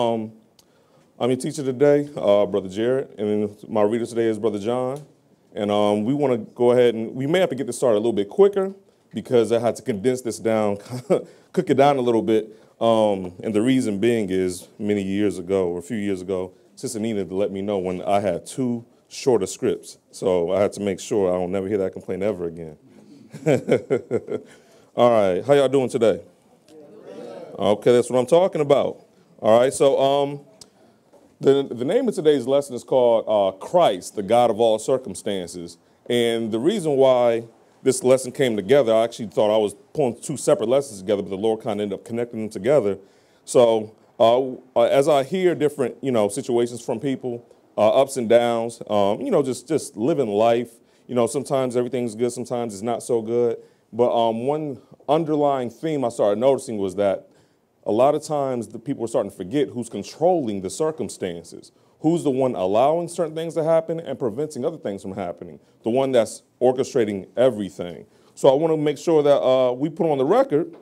I'm your teacher today, Brother Jared, and then my reader today is Brother John. And we want to go ahead and we may have to get this started a little bit quicker because I had to condense this down, cook it down a little bit. And the reason being is many years ago, or a few years ago, Sister Nina let me know when I had too shorter scripts. So I had to make sure I don't never hear that complaint ever again. All right, how y'all doing today? Okay, that's what I'm talking about. All right, so the name of today's lesson is called Christ, the God of all circumstances. And the reason why this lesson came together, I actually thought I was pulling two separate lessons together, but the Lord kind of ended up connecting them together. So as I hear different, situations from people, ups and downs, just living life, sometimes everything's good, sometimes it's not so good. But one underlying theme I started noticing was that a lot of times the people are starting to forget who's controlling the circumstances, who's the one allowing certain things to happen and preventing other things from happening, the one that's orchestrating everything. So I want to make sure that we put on the record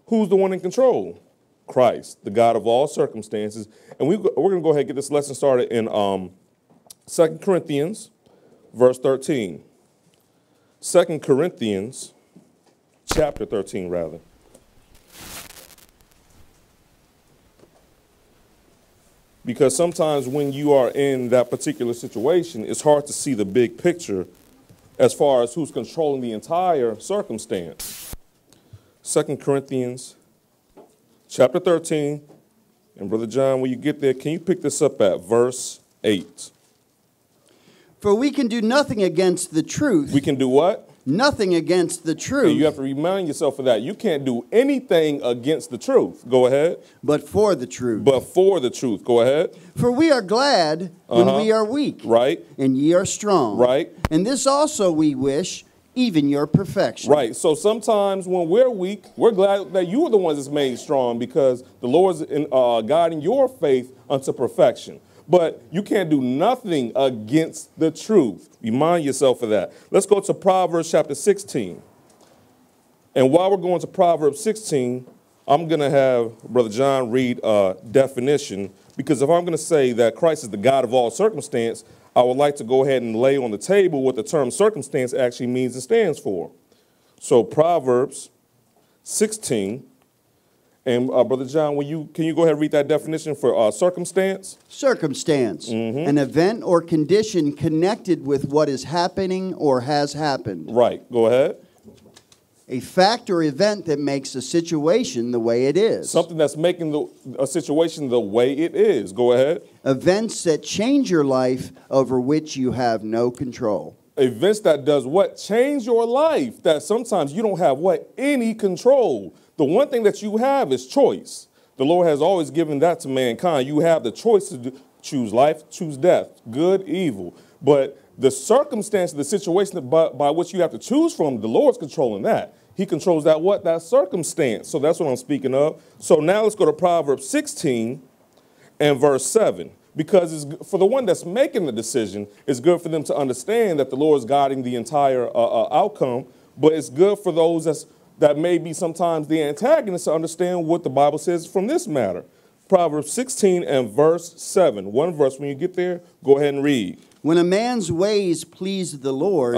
who's the one in control. Christ, the God of all circumstances. And we're going to go ahead and get this lesson started in 2 Corinthians, verse 13. 2 Corinthians, chapter 13, rather. Because sometimes when you are in that particular situation, it's hard to see the big picture as far as who's controlling the entire circumstance. 2 Corinthians chapter 13. And Brother John, when you get there, can you pick this up at verse 8? For we can do nothing against the truth. We can do what? Nothing against the truth. And you have to remind yourself of that. You can't do anything against the truth. Go ahead. But for the truth. But for the truth. Go ahead. For we are glad when we are weak. Right. And ye are strong. Right. And this also we wish, even your perfection. Right. So sometimes when we're weak, we're glad that you are the ones that's made strong because the Lord's guiding your faith unto perfection. But you can't do nothing against the truth. Remind yourself of that. Let's go to Proverbs chapter 16. And while we're going to Proverbs 16, I'm going to have Brother John read a definition. Because if I'm going to say that Christ is the God of all circumstance, I would like to go ahead and lay on the table what the term circumstance actually means and stands for. So Proverbs 16. And Brother John, can you go ahead and read that definition for circumstance? Circumstance, an event or condition connected with what is happening or has happened. Right. Go ahead. A fact or event that makes a situation the way it is. Something that's making a situation the way it is. Go ahead. Events that change your life over which you have no control. Events that does what? Change your life. That sometimes you don't have what? Any control. The one thing that you have is choice. The Lord has always given that to mankind. You have the choice to choose life, choose death, good, evil. But the circumstance, the situation by which you have to choose from, the Lord's controlling that. He controls that what? That circumstance. So that's what I'm speaking of. So now let's go to Proverbs 16 and verse 7. Because it's, for the one that's making the decision, it's good for them to understand that the Lord is guiding the entire outcome. But it's good for those that may be sometimes the antagonists to understand what the Bible says from this matter. Proverbs 16 and verse 7. One verse, when you get there, go ahead and read. When a man's ways please the Lord,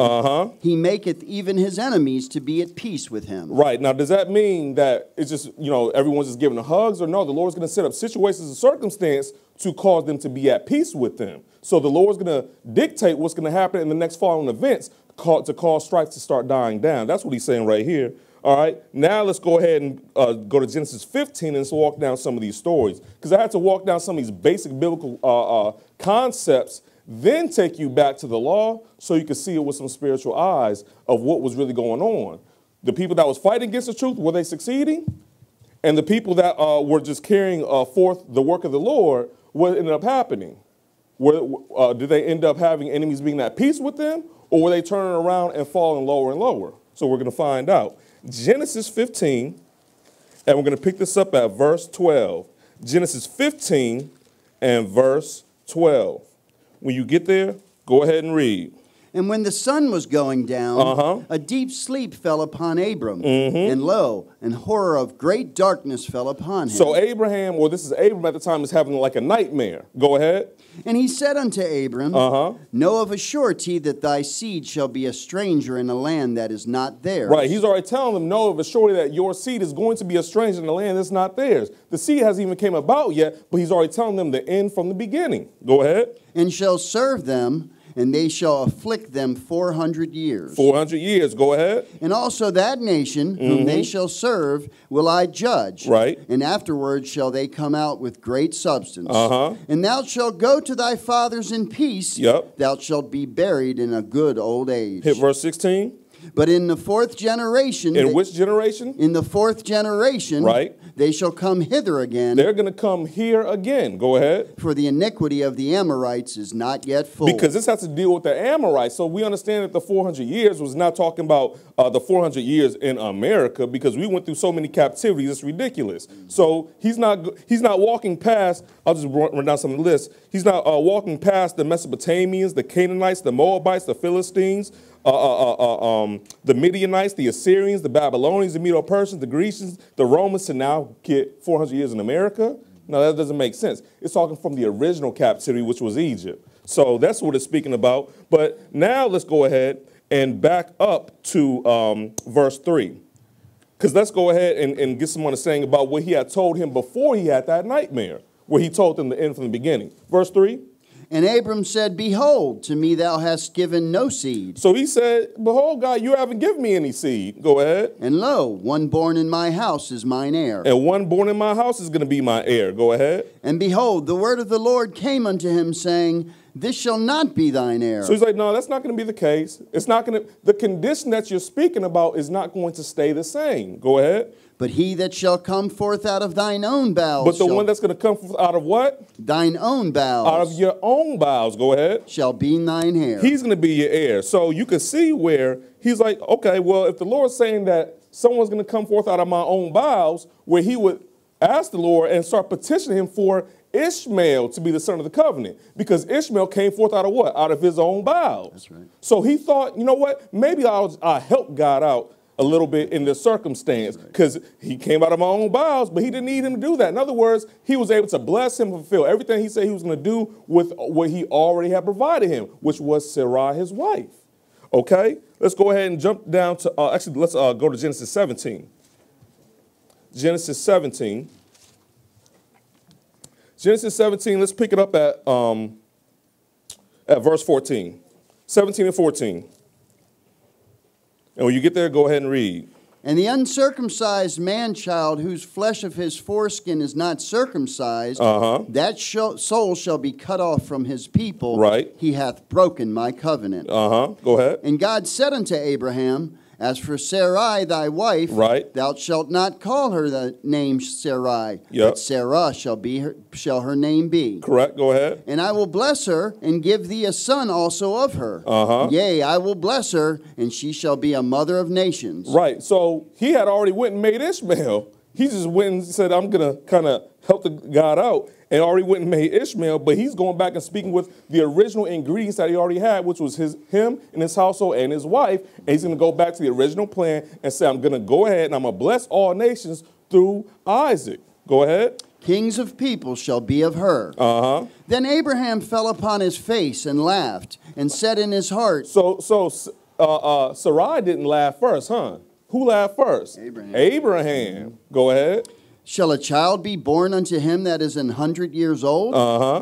he maketh even his enemies to be at peace with him. Right. Now, does that mean that it's just, everyone's just giving the hugs? Or no, the Lord's going to set up situations and circumstance to cause them to be at peace with them. So the Lord's going to dictate what's going to happen in the next following events to cause strife to start dying down. That's what he's saying right here. All right, now let's go ahead and go to Genesis 15 and let's walk down some of these stories. Because I had to walk down some of these basic biblical concepts, then take you back to the law so you can see it with some spiritual eyes of what was really going on. The people that was fighting against the truth, were they succeeding? And the people that were just carrying forth the work of the Lord, what ended up happening? Did they end up having enemies being at peace with them? Or were they turning around and falling lower and lower? So we're going to find out. Genesis 15, and we're going to pick this up at verse 12. Genesis 15 and verse 12. When you get there, go ahead and read. And when the sun was going down, a deep sleep fell upon Abram. And lo, an horror of great darkness fell upon him. So Abraham, or this is Abram at the time, is having like a nightmare. Go ahead. And he said unto Abram, Know of a surety that thy seed shall be a stranger in a land that is not theirs. Right. He's already telling them, know of a surety that your seed is going to be a stranger in a land that's not theirs. The seed hasn't even came about yet, but he's already telling them the end from the beginning. Go ahead. And shall serve them, and they shall afflict them 400 years. 400 years, go ahead. And also that nation whom they shall serve will I judge. Right. And afterwards shall they come out with great substance. And thou shalt go to thy fathers in peace. Yep. Thou shalt be buried in a good old age. Hit verse 16. But in the fourth generation... In which generation? In the fourth generation... Right. They shall come hither again. They're going to come here again. Go ahead. For the iniquity of the Amorites is not yet full. Because this has to deal with the Amorites. So we understand that the 400 years was not talking about the 400 years in America, because we went through so many captivities. It's ridiculous. So he's not walking past, I'll just run down some of the list. He's not walking past the Mesopotamians, the Canaanites, the Moabites, the Philistines, the Midianites, the Assyrians, the Babylonians, the Medo-Persians, the Grecians, the Romans, to now get 400 years in America? No, that doesn't make sense. It's talking from the original captivity, which was Egypt. So that's what it's speaking about. But now let's go ahead and back up to verse 3. Because let's go ahead and get some understanding about what he had told him before he had that nightmare, where he told them the end from the beginning. Verse 3. And Abram said, Behold, to me thou hast given no seed. So he said, Behold, God, you haven't given me any seed. Go ahead. And lo, one born in my house is mine heir. And one born in my house is going to be my heir. Go ahead. And behold, the word of the Lord came unto him, saying, This shall not be thine heir. So he's like, no, that's not going to be the case. It's not going to, the condition that you're speaking about is not going to stay the same. Go ahead. But he that shall come forth out of thine own bowels. But the one that's going to come forth out of what? Thine own bowels. Out of your own bowels. Go ahead. Shall be thine heir. He's going to be your heir. So you can see where he's like, okay, well, if the Lord's saying that someone's going to come forth out of my own bowels, where he would ask the Lord and start petitioning him for Ishmael to be the son of the covenant, because Ishmael came forth out of what? Out of his own bowels. That's right. So he thought, you know what? Maybe I'll help God out a little bit in this circumstance, because he came out of my own bowels, but he didn't need him to do that. In other words, he was able to bless him, fulfill everything he said he was going to do with what he already had provided him, which was Sarai, his wife. Okay, let's go ahead and jump down to, let's go to Genesis 17. Genesis 17. Genesis 17, let's pick it up at verse 14. 17 and 14. And when you get there, go ahead and read. And the uncircumcised man-child, whose flesh of his foreskin is not circumcised, that soul shall be cut off from his people. Right. He hath broken my covenant. Go ahead. And God said unto Abraham, As for Sarai thy wife, right, thou shalt not call her the name Sarai, yep, but Sarah shall her name be. Correct, go ahead. And I will bless her, and give thee a son also of her. Yea, I will bless her, and she shall be a mother of nations. Right, so he had already went and made Ishmael. He just went and said, I'm going to kind of help the God out, and already went and made Ishmael, but he's going back and speaking with the original ingredients that he already had, which was him and his household and his wife, and he's going to go back to the original plan and say, I'm going to go ahead and I'm going to bless all nations through Isaac. Go ahead. Kings of people shall be of her. Then Abraham fell upon his face and laughed, and said in his heart. So Sarai didn't laugh first, huh? Who laughed first? Abraham. Go ahead. Shall a child be born unto him that is 100 years old?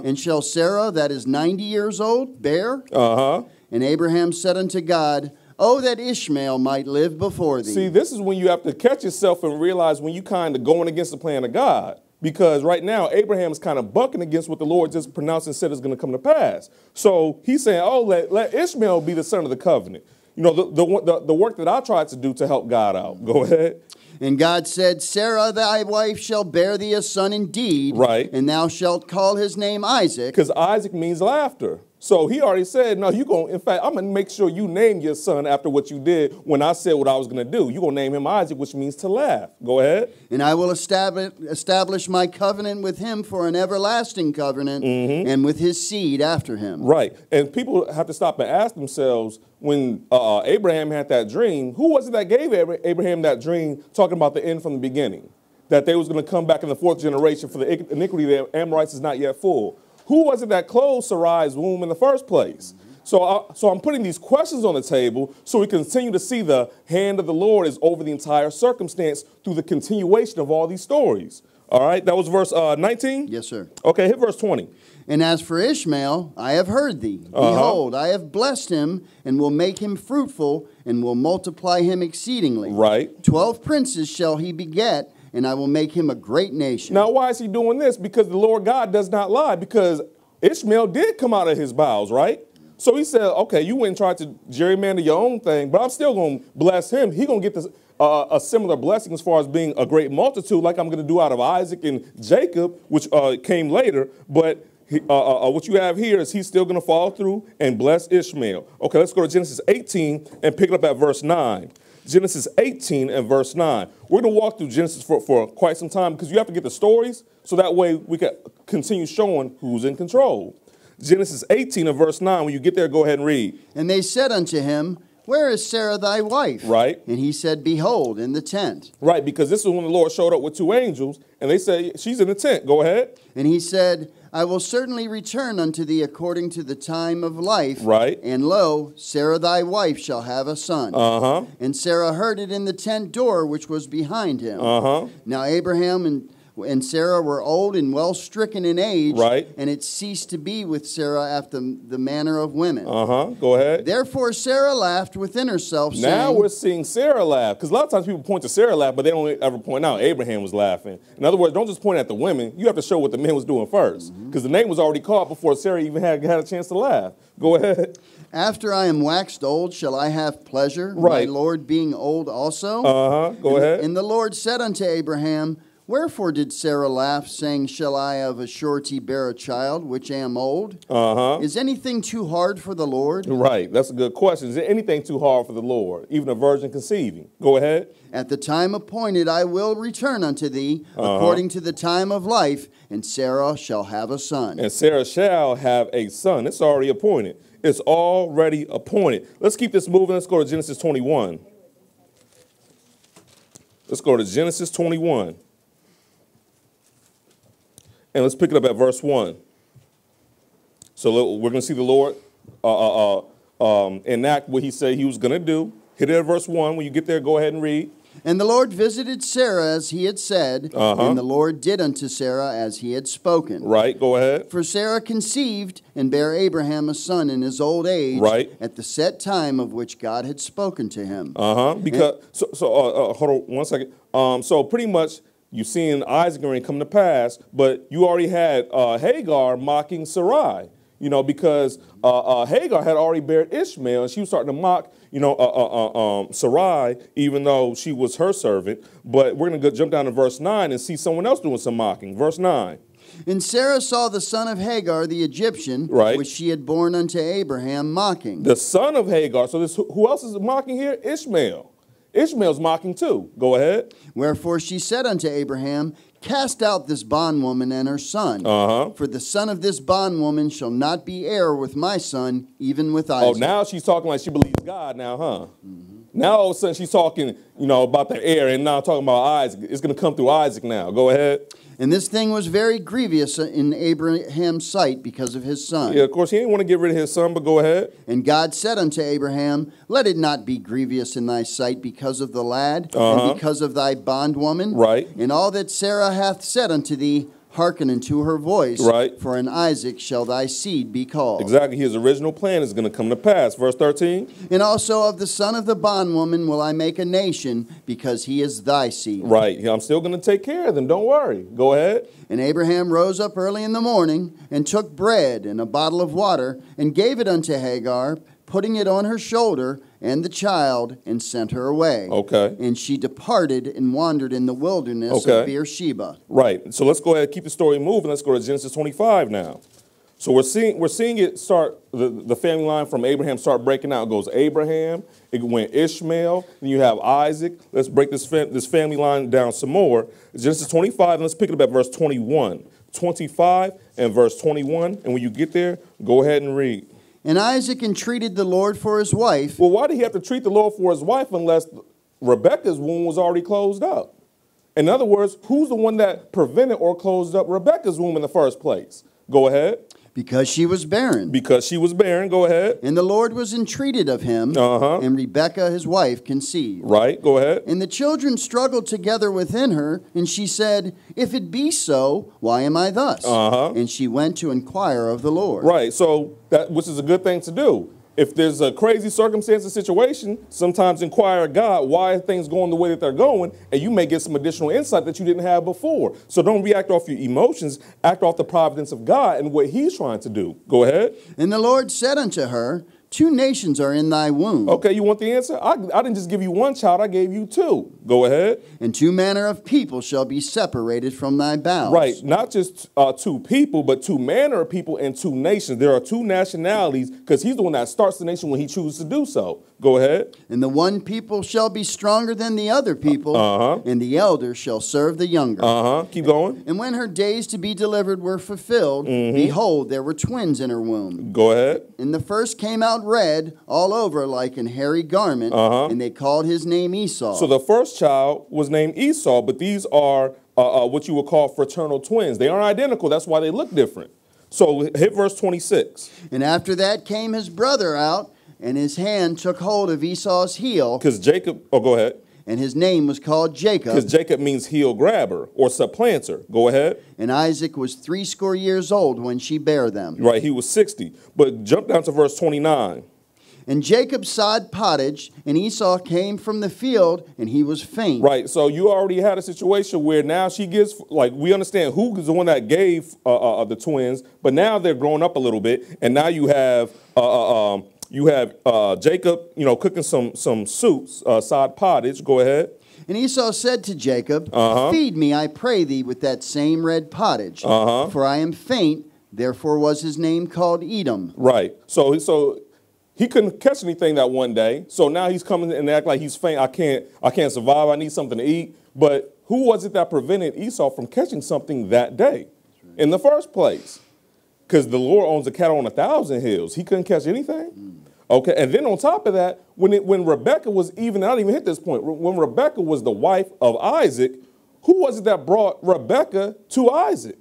And shall Sarah that is 90 years old bear? And Abraham said unto God, Oh, that Ishmael might live before thee. See, this is when you have to catch yourself and realize when you kind of going against the plan of God. Because right now, Abraham is kind of bucking against what the Lord just pronounced and said is going to come to pass. So he's saying, oh, let Ishmael be the son of the covenant. You know, the work that I tried to do to help God out. Go ahead. And God said, Sarah thy wife shall bear thee a son indeed. Right. And thou shalt call his name Isaac. Because Isaac means laughter. So he already said, no, in fact, I'm going to make sure you name your son after what you did when I said what I was going to do. You're going to name him Isaac, which means to laugh. Go ahead. And I will establish my covenant with him for an everlasting covenant, and with his seed after him. Right. And people have to stop and ask themselves, when Abraham had that dream, who was it that gave Abraham that dream, talking about the end from the beginning? That they was going to come back in the fourth generation, for the iniquity of the Amorites is not yet full. Who was it that closed Sarai's womb in the first place? So I'm putting these questions on the table so we continue to see the hand of the Lord is over the entire circumstance through the continuation of all these stories. All right, that was verse 19? Yes, sir. Okay, hit verse 20. And as for Ishmael, I have heard thee. Behold, I have blessed him, and will make him fruitful, and will multiply him exceedingly. Right. 12 princes shall he beget, and I will make him a great nation. Now, why is he doing this? Because the Lord God does not lie, because Ishmael did come out of his bowels, right? So he said, okay, you went and tried to gerrymander your own thing, but I'm still going to bless him. He's going to get this, a similar blessing as far as being a great multitude, like I'm going to do out of Isaac and Jacob, which came later. But what you have here is he's still going to follow through and bless Ishmael. Okay, let's go to Genesis 18 and pick it up at verse 9. Genesis 18 and verse 9. We're going to walk through Genesis for quite some time because you have to get the stories so that way we can continue showing who's in control. Genesis 18 and verse 9. When you get there, go ahead and read. And they said unto him, where is Sarah thy wife? Right. And he said, behold, in the tent. Right, because this is when the Lord showed up with two angels, and they say, she's in the tent. Go ahead. And he said, I will certainly return unto thee according to the time of life. Right. And lo, Sarah thy wife shall have a son. And Sarah heard it in the tent door which was behind him. Now Abraham and Sarah were old and well stricken in age, right. And it ceased to be with Sarah after the manner of women. Go ahead. Therefore Sarah laughed within herself, now saying, we're seeing Sarah laugh, because a lot of times people point to Sarah laugh, but they don't ever point out Abraham was laughing. In other words, don't just point at the women. You have to show what the men was doing first, because the name was already called before Sarah even had a chance to laugh. Go ahead. After I am waxed old, shall I have pleasure, right. My Lord being old also? Go ahead. And the Lord said unto Abraham, wherefore did Sarah laugh, saying, shall I of a surety bear a child, which am old? Is anything too hard for the Lord? Right, that's a good question. Is there anything too hard for the Lord, even a virgin conceiving? Go ahead. At the time appointed I will return unto thee, according to the time of life, and Sarah shall have a son. And Sarah shall have a son. It's already appointed. It's already appointed. Let's keep this moving. Let's go to Genesis 21. Let's go to Genesis 21. And let's pick it up at verse 1. So we're going to see the Lord enact what he said he was going to do. Hit it at verse 1. When you get there, go ahead and read. And the Lord visited Sarah as he had said, and the Lord did unto Sarah as he had spoken. Right, go ahead. For Sarah conceived and bare Abraham a son in his old age, right. At the set time of which God had spoken to him. Because hold on 1 second. So pretty much you've seen Isaac already come to pass, but you already had Hagar mocking Sarai. You know, because Hagar had already bared Ishmael, and she was starting to mock, Sarai, even though she was her servant. But we're going to jump down to verse 9 and see someone else doing some mocking. Verse 9. And Sarah saw the son of Hagar, the Egyptian, right. which she had borne unto Abraham, mocking. The son of Hagar. So who else is mocking here? Ishmael. Ishmael's mocking too. Go ahead. Wherefore she said unto Abraham, cast out this bondwoman and her son. For the son of this bondwoman shall not be heir with my son, even with Isaac. Oh, now she's talking like she believes God now, huh? Now all of a sudden she's talking, about the heir and now talking about Isaac. It's going to come through Isaac now. Go ahead. And this thing was very grievous in Abraham's sight because of his son. Yeah, of course, he didn't want to get rid of his son, but go ahead. And God said unto Abraham, let it not be grievous in thy sight because of the lad, and because of thy bondwoman. Right. And all that Sarah hath said unto thee, hearken unto her voice. Right. For in Isaac shall thy seed be called. Exactly. His original plan is going to come to pass. Verse 13. And also of the son of the bondwoman will I make a nation, because he is thy seed. Right. I'm still going to take care of them. Don't worry. Go ahead. And Abraham rose up early in the morning, and took bread and a bottle of water, and gave it unto Hagar, putting it on her shoulder, and the child, and sent her away. Okay. And she departed and wandered in the wilderness of Beersheba. Right. So let's go ahead and keep the story moving. Let's go to Genesis 25 now. So we're seeing it start, the family line from Abraham start breaking out. It goes Abraham, it went Ishmael, then you have Isaac. Let's break this family line down some more. Genesis 25, and let's pick it up at verse 21. 25 and verse 21, and when you get there, go ahead and read. And Isaac entreated the Lord for his wife. Well, why did he have to treat the Lord for his wife unless Rebekah's womb was already closed up? In other words, who's the one that prevented or closed up Rebekah's womb in the first place? Go ahead. Because she was barren. Because she was barren. Go ahead. And the Lord was entreated of him, and Rebekah his wife conceived. Right, go ahead. And the children struggled together within her, and she said, If it be so, why am I thus? And she went to inquire of the Lord. Right, so which is a good thing to do. If there's a crazy circumstance or situation, sometimes inquire of God why are things going the way that they're going, and you may get some additional insight that you didn't have before. So don't react off your emotions, act off the providence of God and what he's trying to do. Go ahead. And the Lord said unto her, 2 nations are in thy womb. Okay, you want the answer? I didn't just give you 1 child, I gave you 2. Go ahead. And 2 manner of people shall be separated from thy bowels. Right, not just 2 people, but 2 manner of people and 2 nations. There are 2 nationalities because he's the one that starts the nation when he chooses to do so. Go ahead. And the one people shall be stronger than the other people, and the elder shall serve the younger. Keep going. And when her days to be delivered were fulfilled, behold, there were twins in her womb. Go ahead. And the first came out red all over like an hairy garment, and they called his name Esau. So the first child was named Esau, but these are what you would call fraternal twins. They aren't identical. That's why they look different. So hit verse 26. And after that came his brother out, and his hand took hold of Esau's heel. Because Jacob, go ahead. And his name was called Jacob. Because Jacob means heel grabber or supplanter. Go ahead. And Isaac was 80 years old when she bare them. Right, he was 60. But jump down to verse 29. And Jacob sod pottage, and Esau came from the field, and he was faint. Right, so you already had a situation where now she gives, like, we understand who is the one that gave the twins, but now they're grown up a little bit, and now you have Jacob, cooking some soups, sod pottage. Go ahead. And Esau said to Jacob, Feed me, I pray thee, with that same red pottage, for I am faint. Therefore was his name called Edom. Right. So he couldn't catch anything that one day. So now he's coming and act like he's faint. I can't survive. I need something to eat. But who was it that prevented Esau from catching something that day in the first place? Because the Lord owns a cattle on 1,000 hills. He couldn't catch anything. Okay, and then on top of that, when Rebekah was I don't even hit this point, when Rebekah was the wife of Isaac, who was it that brought Rebekah to Isaac?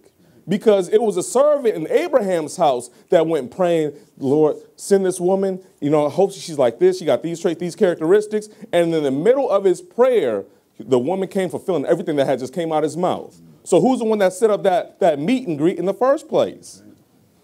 Because it was a servant in Abraham's house that went praying, Lord, send this woman, hope she's like this, she got these traits, these characteristics. And in the middle of his prayer, the woman came fulfilling everything that had just came out of his mouth. So who's the one that set up that meet and greet in the first place?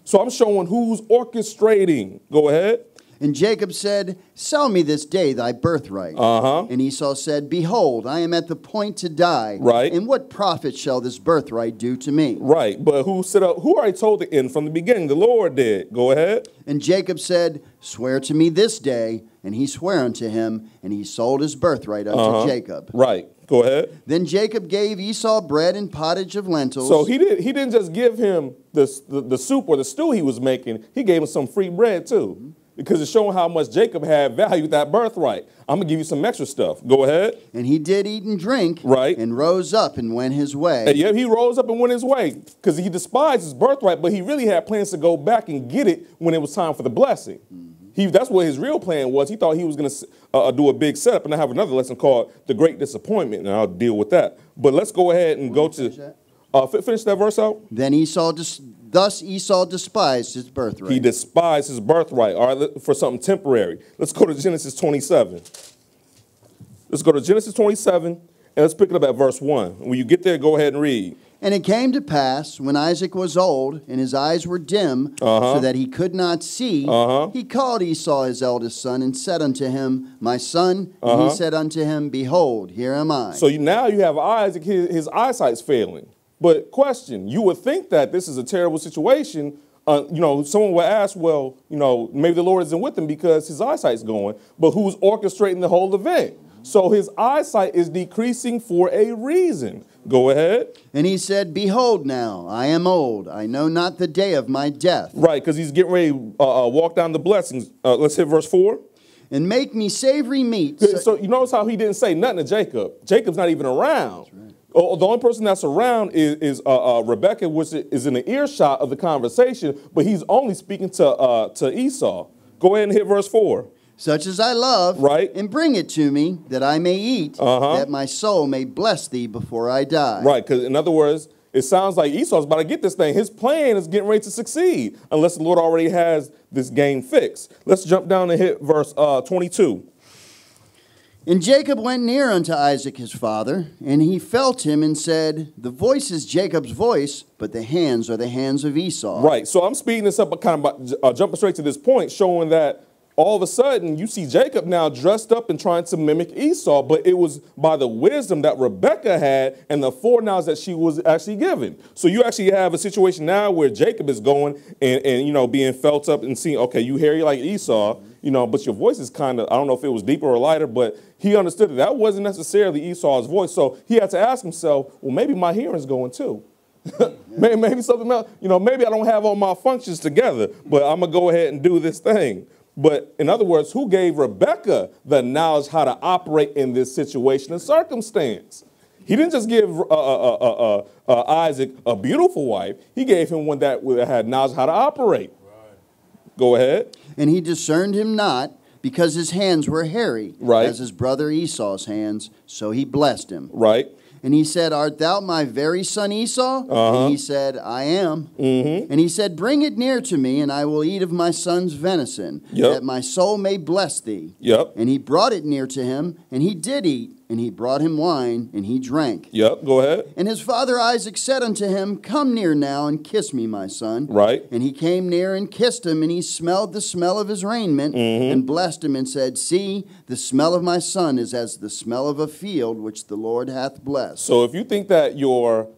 So I'm showing who's orchestrating. Go ahead. And Jacob said, Sell me this day thy birthright. And Esau said, Behold, I am at the point to die. Right. And what profit shall this birthright do to me? Right. But who already told the end from the beginning? The Lord did. Go ahead. And Jacob said, Swear to me this day. And he sware unto him, and he sold his birthright unto Jacob. Right. Go ahead. Then Jacob gave Esau bread and pottage of lentils. So he didn't just give him the soup or the stew he was making. He gave him some free bread too. Because it's showing how much Jacob had valued that birthright. I'm going to give you some extra stuff. Go ahead. And he did eat and drink. Right. And rose up and went his way. And yeah, he rose up and went his way. Because he despised his birthright, but he really had plans to go back and get it when it was time for the blessing. That's what his real plan was. He thought he was going to do a big setup. And I have another lesson called The Great Disappointment, and I'll deal with that. But let's go ahead and go to... finish that verse out. Then Thus Esau despised his birthright. He despised his birthright. All right, for something temporary. Let's go to Genesis 27. Let's go to Genesis 27, and let's pick it up at verse 1. When you get there, go ahead and read. And it came to pass, when Isaac was old, and his eyes were dim, so that he could not see, he called Esau his eldest son, and said unto him, My son. And he said unto him, Behold, here am I. So now you have Isaac, his eyesight's failing. But question, you would think that this is a terrible situation. Someone would ask, well, maybe the Lord isn't with him because his eyesight's going. But who's orchestrating the whole event? So his eyesight is decreasing for a reason. Go ahead. And he said, behold now, I am old. I know not the day of my death. Right, because he's getting ready to walk down the blessings. Let's hit verse 4. And make me savory meat. So you notice how he didn't say nothing to Jacob. Jacob's not even around. Right. The only person that's around is Rebekah, which is in the earshot of the conversation, but he's only speaking to Esau. Go ahead and hit verse 4. Such as I love, right, and bring it to me, that I may eat, that my soul may bless thee before I die. Right, because in other words, it sounds like Esau's about to get this thing. His plan is getting ready to succeed, unless the Lord already has this game fixed. Let's jump down and hit verse 22. And Jacob went near unto Isaac his father, and he felt him and said, the voice is Jacob's voice, but the hands are the hands of Esau. Right, so I'm speeding this up, but kind of jumping straight to this point, showing that all of a sudden, you see Jacob now dressed up and trying to mimic Esau, but it was by the wisdom that Rebekah had and the foreknowledge that she was actually given. So you actually have a situation now where Jacob is going and you know, being felt up and seeing, okay, you hairy like Esau, you know, but your voice is kind of, I don't know if it was deeper or lighter, but he understood that wasn't necessarily Esau's voice. So he had to ask himself, well, maybe my hearing's going too. maybe something else, you know, maybe I don't have all my functions together, but I'm going to go ahead and do this thing. But in other words, who gave Rebekah the knowledge how to operate in this situation and circumstance? He didn't just give Isaac a beautiful wife. He gave him one that had knowledge how to operate. Right. Go ahead. And he discerned him not, because his hands were hairy, right, as his brother Esau's hands, so he blessed him. Right. And he said, art thou my very son Esau? And he said, I am. And he said, bring it near to me, and I will eat of my son's venison, that my soul may bless thee. And he brought it near to him, and he did eat. And he brought him wine, and he drank. Go ahead. And his father Isaac said unto him, come near now, and kiss me, my son. Right. And he came near and kissed him, and he smelled the smell of his raiment, and blessed him, and said, see, the smell of my son is as the smell of a field which the Lord hath blessed. So if you think that your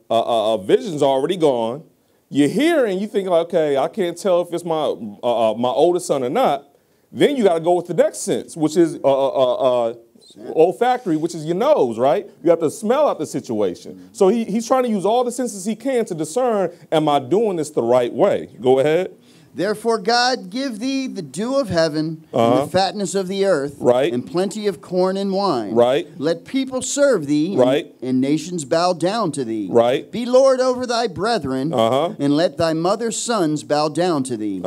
vision's already gone, you're here and you think, okay, I can't tell if it's my oldest son or not, then you got to go with the next sense, which is olfactory, which is your nose, right? You have to smell out the situation. So he's trying to use all the senses he can to discern, am I doing this the right way? Go ahead. Therefore God give thee the dew of heaven, and the fatness of the earth, and plenty of corn and wine. Let people serve thee, and nations bow down to thee. Be Lord over thy brethren, and let thy mother's sons bow down to thee.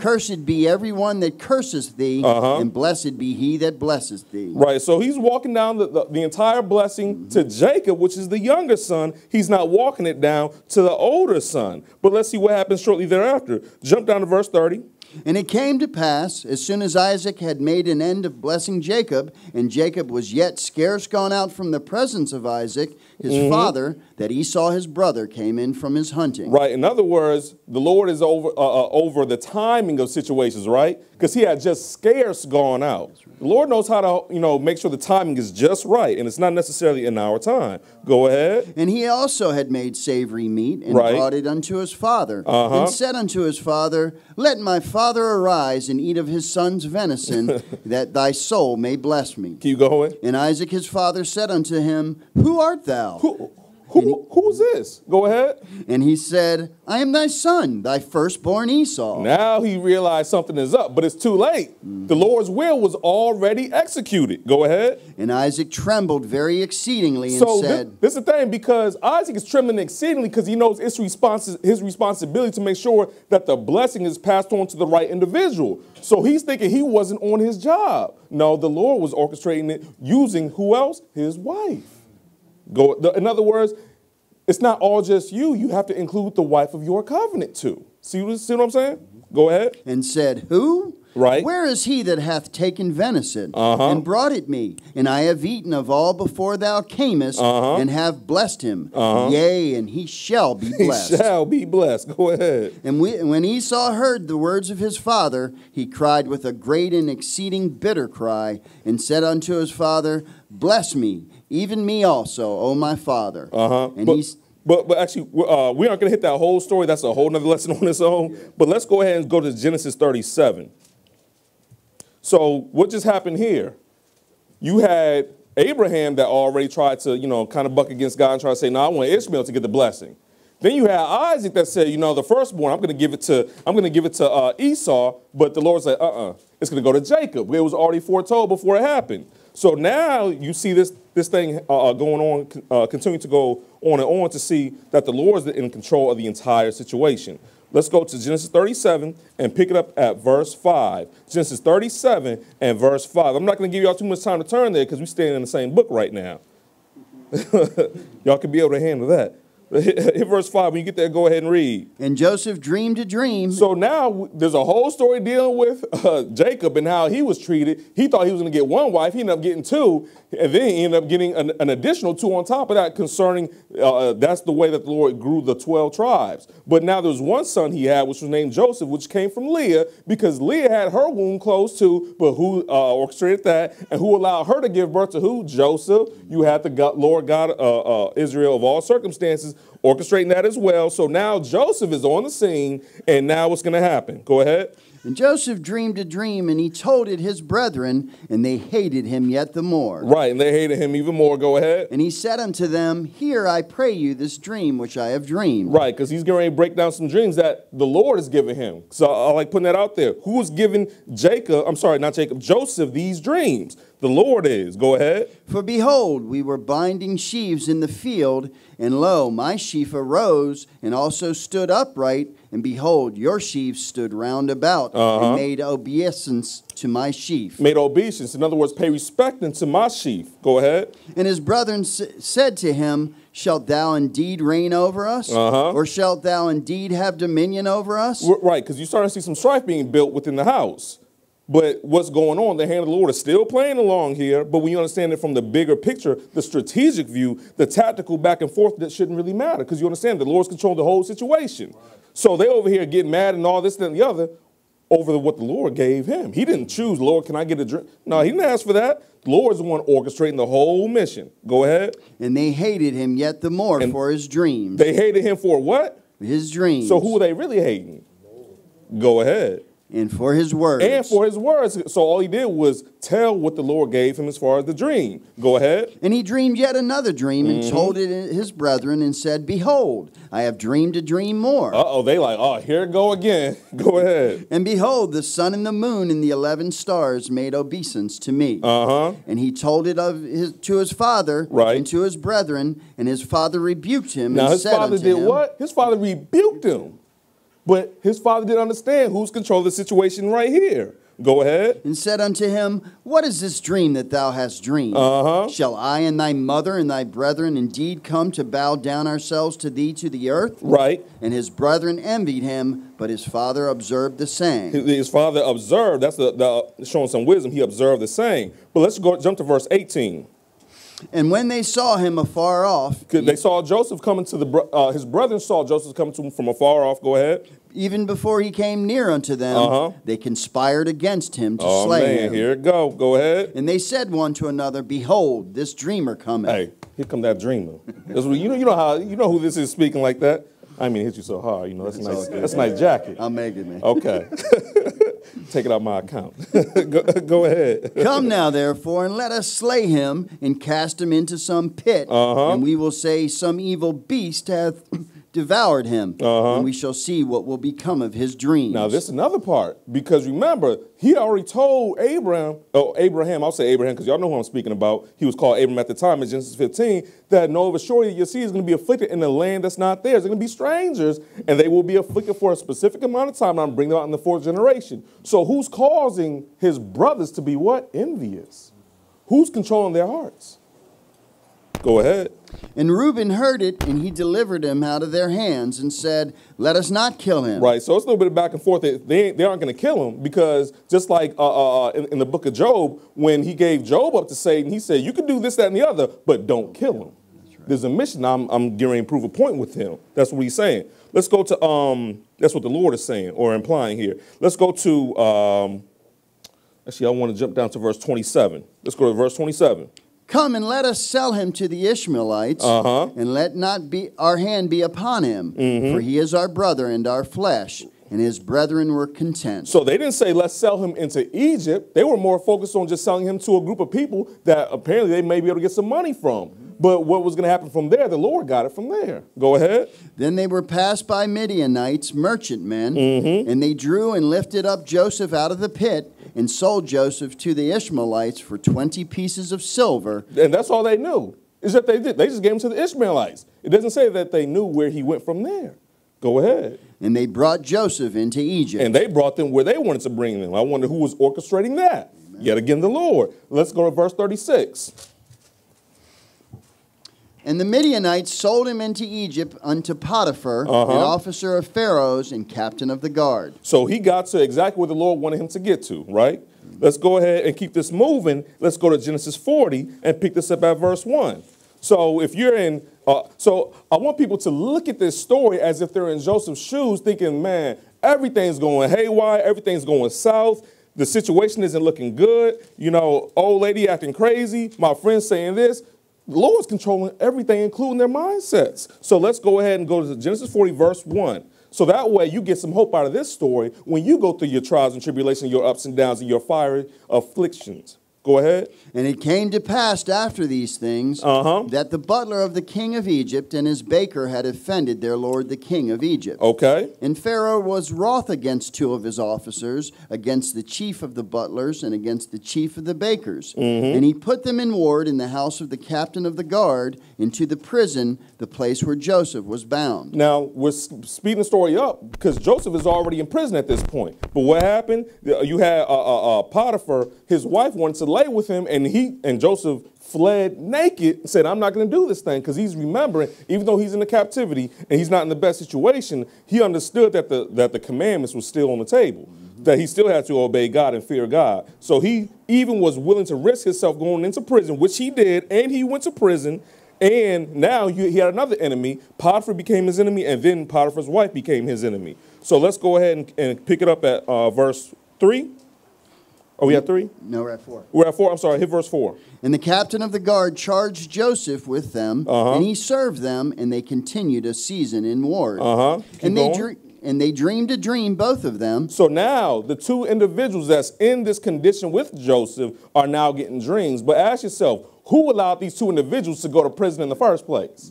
Cursed be every one that curseth thee, and blessed be he that blesseth thee. Right, so he's walking down the entire blessing to Jacob, which is the younger son. He's not walking it down to the older son. But let's see what happens shortly thereafter. Jump down to verse 30. And it came to pass, as soon as Isaac had made an end of blessing Jacob, and Jacob was yet scarce gone out from the presence of Isaac, his father, that Esau his brother came in from his hunting. Right. In other words, the Lord is over the timing of situations, right? Because he had just scarce gone out. The Lord knows how to, make sure the timing is just right, and it's not necessarily in our time. Go ahead. And he also had made savory meat, and brought it unto his father, and said unto his father, let my father arise and eat of his son's venison, that thy soul may bless me. Keep going. And Isaac his father said unto him, who art thou? Who's this? Go ahead. And he said, I am thy son, thy firstborn Esau. Now he realized something is up, but it's too late. The Lord's will was already executed. Go ahead. And Isaac trembled very exceedingly and said... This is the thing, because Isaac is trembling exceedingly because he knows it's his responsibility to make sure that the blessing is passed on to the right individual. So he's thinking he wasn't on his job. No, the Lord was orchestrating it using who else? His wife. In other words, it's not all just you. You have to include the wife of your covenant too. See what I'm saying? Go ahead. And said, who? Right. Where is he that hath taken venison and brought it me? And I have eaten of all before thou camest and have blessed him. Yea, and he shall be blessed. He shall be blessed. Go ahead. And when Esau heard the words of his father, he cried with a great and exceeding bitter cry, and said unto his father, bless me, even me also, O my father. But actually, we aren't going to hit that whole story. That's a whole nother lesson on its own. But let's go ahead and go to Genesis 37. So what just happened here? You had Abraham that already tried to, kind of buck against God and try to say, no, I want Ishmael to get the blessing. Then you had Isaac that said, the firstborn, I'm going to give it to Esau, but the Lord said, it's going to go to Jacob. It was already foretold before it happened. So now you see this thing going on, continuing to go on and on to see that the Lord is in control of the entire situation. Let's go to Genesis 37 and pick it up at verse 5. Genesis 37 and verse 5. I'm not going to give y'all too much time to turn there because we're staying in the same book right now. Y'all can be able to handle that. Hit verse 5. When you get there, go ahead and read. And Joseph dreamed a dream. So now there's a whole story dealing with Jacob and how he was treated. He thought he was going to get one wife. He ended up getting two. And then he ended up getting an additional two on top of that concerning, that's the way that the Lord grew the 12 tribes. But now there's one son he had, which was named Joseph, which came from Leah, because Leah had her womb closed too, but who orchestrated that and who allowed her to give birth to who? Joseph. You had the Lord God, Israel of all circumstances, orchestrating that as well. So now Joseph is on the scene, and now what's going to happen? Go ahead. And Joseph dreamed a dream, and he told it his brethren, and they hated him yet the more. Right, and they hated him even more. Go ahead. And he said unto them, Hear, I pray you, this dream which I have dreamed. Right, because he's getting ready to break down some dreams that the Lord has given him. So I like putting that out there. Who's giving Joseph these dreams? The Lord is. Go ahead. For behold, we were binding sheaves in the field, and lo, my sheaf arose, and also stood upright, and behold, your sheaves stood round about, and made obeisance to my sheaf. Made obeisance. In other words, pay respect unto my sheaf. Go ahead. And his brethren said to him, Shalt thou indeed reign over us? Or shalt thou indeed have dominion over us? Right, because you're starting to see some strife being built within the house. But what's going on, the hand of the Lord is still playing along here. But when you understand it from the bigger picture, the strategic view, the tactical back and forth, that shouldn't really matter. Because you understand the Lord's controlling the whole situation. Right. So they over here getting mad and all this, that, and the other over what the Lord gave him. He didn't choose, Lord, can I get a drink? No, he didn't ask for that. The Lord is the one orchestrating the whole mission. Go ahead. And they hated him yet the more for his dreams. They hated him for what? His dreams. So who are they really hating? Go ahead. And for his words. And for his words. So all he did was tell what the Lord gave him as far as the dream. Go ahead. And he dreamed yet another dream and told it his brethren and said, Behold, I have dreamed a dream more. They like, here it go again. Go ahead. And behold, the sun and the moon and the 11 stars made obeisance to me. And he told it to his father and to his brethren, and his father rebuked him. Now and his said father did him, what? His father rebuked him. But his father didn't understand who's controlling the situation right here. Go ahead. And said unto him, What is this dream that thou hast dreamed? Shall I and thy mother and thy brethren indeed come to bow down ourselves to thee to the earth? Right. And his brethren envied him, but his father observed the saying. His father observed. That's the showing some wisdom. He observed the saying. But let's jump to verse 18. And when they saw him afar off, they saw Joseph coming to his brethren saw Joseph coming to him from afar off. Go ahead. Even before he came near unto them, they conspired against him to slay him. Here it go. Go ahead. And they said one to another, Behold, this dreamer cometh. Hey, here come that dreamer. You know who this is speaking like that. I mean, hit you so hard. That's nice. That's a nice jacket. I'll make it, man. Okay. Take it out my account. Go ahead. Come now, therefore, and let us slay him and cast him into some pit. And we will say some evil beast hath devoured him. And we shall see what will become of his dreams. Now, this is another part. Because remember, he already told Abraham, I'll say Abraham because y'all know who I'm speaking about. He was called Abraham at the time in Genesis 15, that no, of a surety your seed is going to be afflicted in a land that's not theirs. They're going to be strangers, and they will be afflicted for a specific amount of time. And I'm bringing them out in the fourth generation. So who's causing his brothers to be what? Envious. Who's controlling their hearts? Go ahead. And Reuben heard it, and he delivered him out of their hands and said, Let us not kill him. Right, so it's a little bit of back and forth. They aren't going to kill him because just like in the book of Job, when he gave Job up to Satan, he said, you can do this, that, and the other, but don't kill him. Right. There's a mission. I'm gearing to prove a point with him. That's what he's saying. Let's go to, that's what the Lord is saying or implying here. Let's go to, actually, I want to jump down to verse 27. Let's go to verse 27. Come and let us sell him to the Ishmaelites, and let not our hand be upon him, for he is our brother and our flesh. and his brethren were content. So they didn't say, let's sell him into Egypt. They were more focused on just selling him to a group of people that apparently they may be able to get some money from. But what was going to happen from there, the Lord got it from there. Go ahead. Then they were passed by Midianites, merchantmen, and they drew and lifted up Joseph out of the pit and sold Joseph to the Ishmaelites for 20 pieces of silver. And that's all they knew, is that they did. They just gave him to the Ishmaelites. It doesn't say that they knew where he went from there. Go ahead. And they brought Joseph into Egypt. And they brought them where they wanted to bring them. I wonder who was orchestrating that. Amen. Yet again, the Lord. Let's go to verse 36. And the Midianites sold him into Egypt unto Potiphar, an officer of Pharaoh's and captain of the guard. So he got to exactly where the Lord wanted him to get to, right? Let's go ahead and keep this moving. Let's go to Genesis 40 and pick this up at verse 1. So if you're in, so I want people to look at this story as if they're in Joseph's shoes, thinking, man, everything's going haywire, everything's going south. The situation isn't looking good. You know, old lady acting crazy. My friend's saying this. The Lord's controlling everything, including their mindsets. So let's go ahead and go to Genesis 40, verse 1. So that way you get some hope out of this story when you go through your trials and tribulations, your ups and downs, and your fiery afflictions. Go ahead. And it came to pass after these things that the butler of the king of Egypt and his baker had offended their lord the king of Egypt. Okay. And Pharaoh was wroth against two of his officers, against the chief of the butlers and against the chief of the bakers. And he put them in ward in the house of the captain of the guard into the prison, the place where Joseph was bound. Now, we're speeding the story up because Joseph is already in prison at this point. But what happened? You had Potiphar, his wife wanted to lay with him, and Joseph fled naked and said, I'm not going to do this thing, because he's remembering, even though he's in the captivity and he's not in the best situation, he understood that the commandments were still on the table, that he still had to obey God and fear God. So he even was willing to risk himself going into prison, which he did, and he went to prison. And now he had another enemy. Potiphar became his enemy, and then Potiphar's wife became his enemy. So let's go ahead and pick it up at verse 3. Oh, we at 3? No, we're at 4. We're at 4. I'm sorry, hit verse 4. And the captain of the guard charged Joseph with them, and he served them, and they continued a season in ward. And they dreamed a dream, both of them. So now the two individuals that's in this condition with Joseph are now getting dreams. But ask yourself, who allowed these two individuals to go to prison in the first place?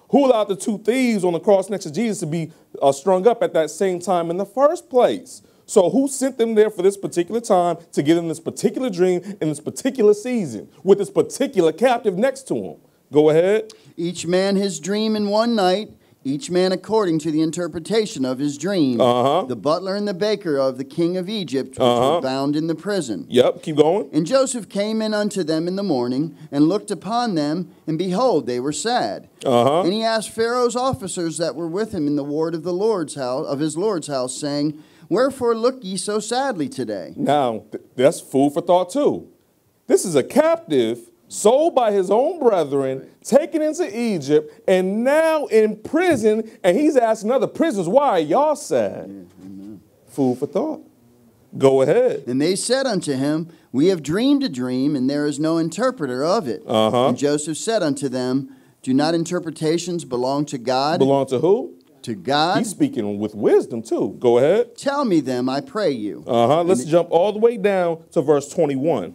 Who allowed the two thieves on the cross next to Jesus to be strung up at that same time in the first place? So who sent them there for this particular time to give them this particular dream in this particular season with this particular captive next to him? Go ahead. Each man his dream in one night, each man according to the interpretation of his dream. The butler and the baker of the king of Egypt, which were bound in the prison. Yep, keep going. And Joseph came in unto them in the morning, and looked upon them, and behold, they were sad. And he asked Pharaoh's officers that were with him in the ward of the Lord's house, of his Lord's house, saying, Wherefore look ye so sadly today? Now, that's food for thought too. This is a captive sold by his own brethren, taken into Egypt, and now in prison, and he's asking other prisoners, why are y'all sad? Food for thought. Go ahead. And they said unto him, We have dreamed a dream, and there is no interpreter of it. And Joseph said unto them, Do not interpretations belong to God? Belong to who? To God. He's speaking with wisdom too. Go ahead. Tell me them, I pray you. Let's jump all the way down to verse 21.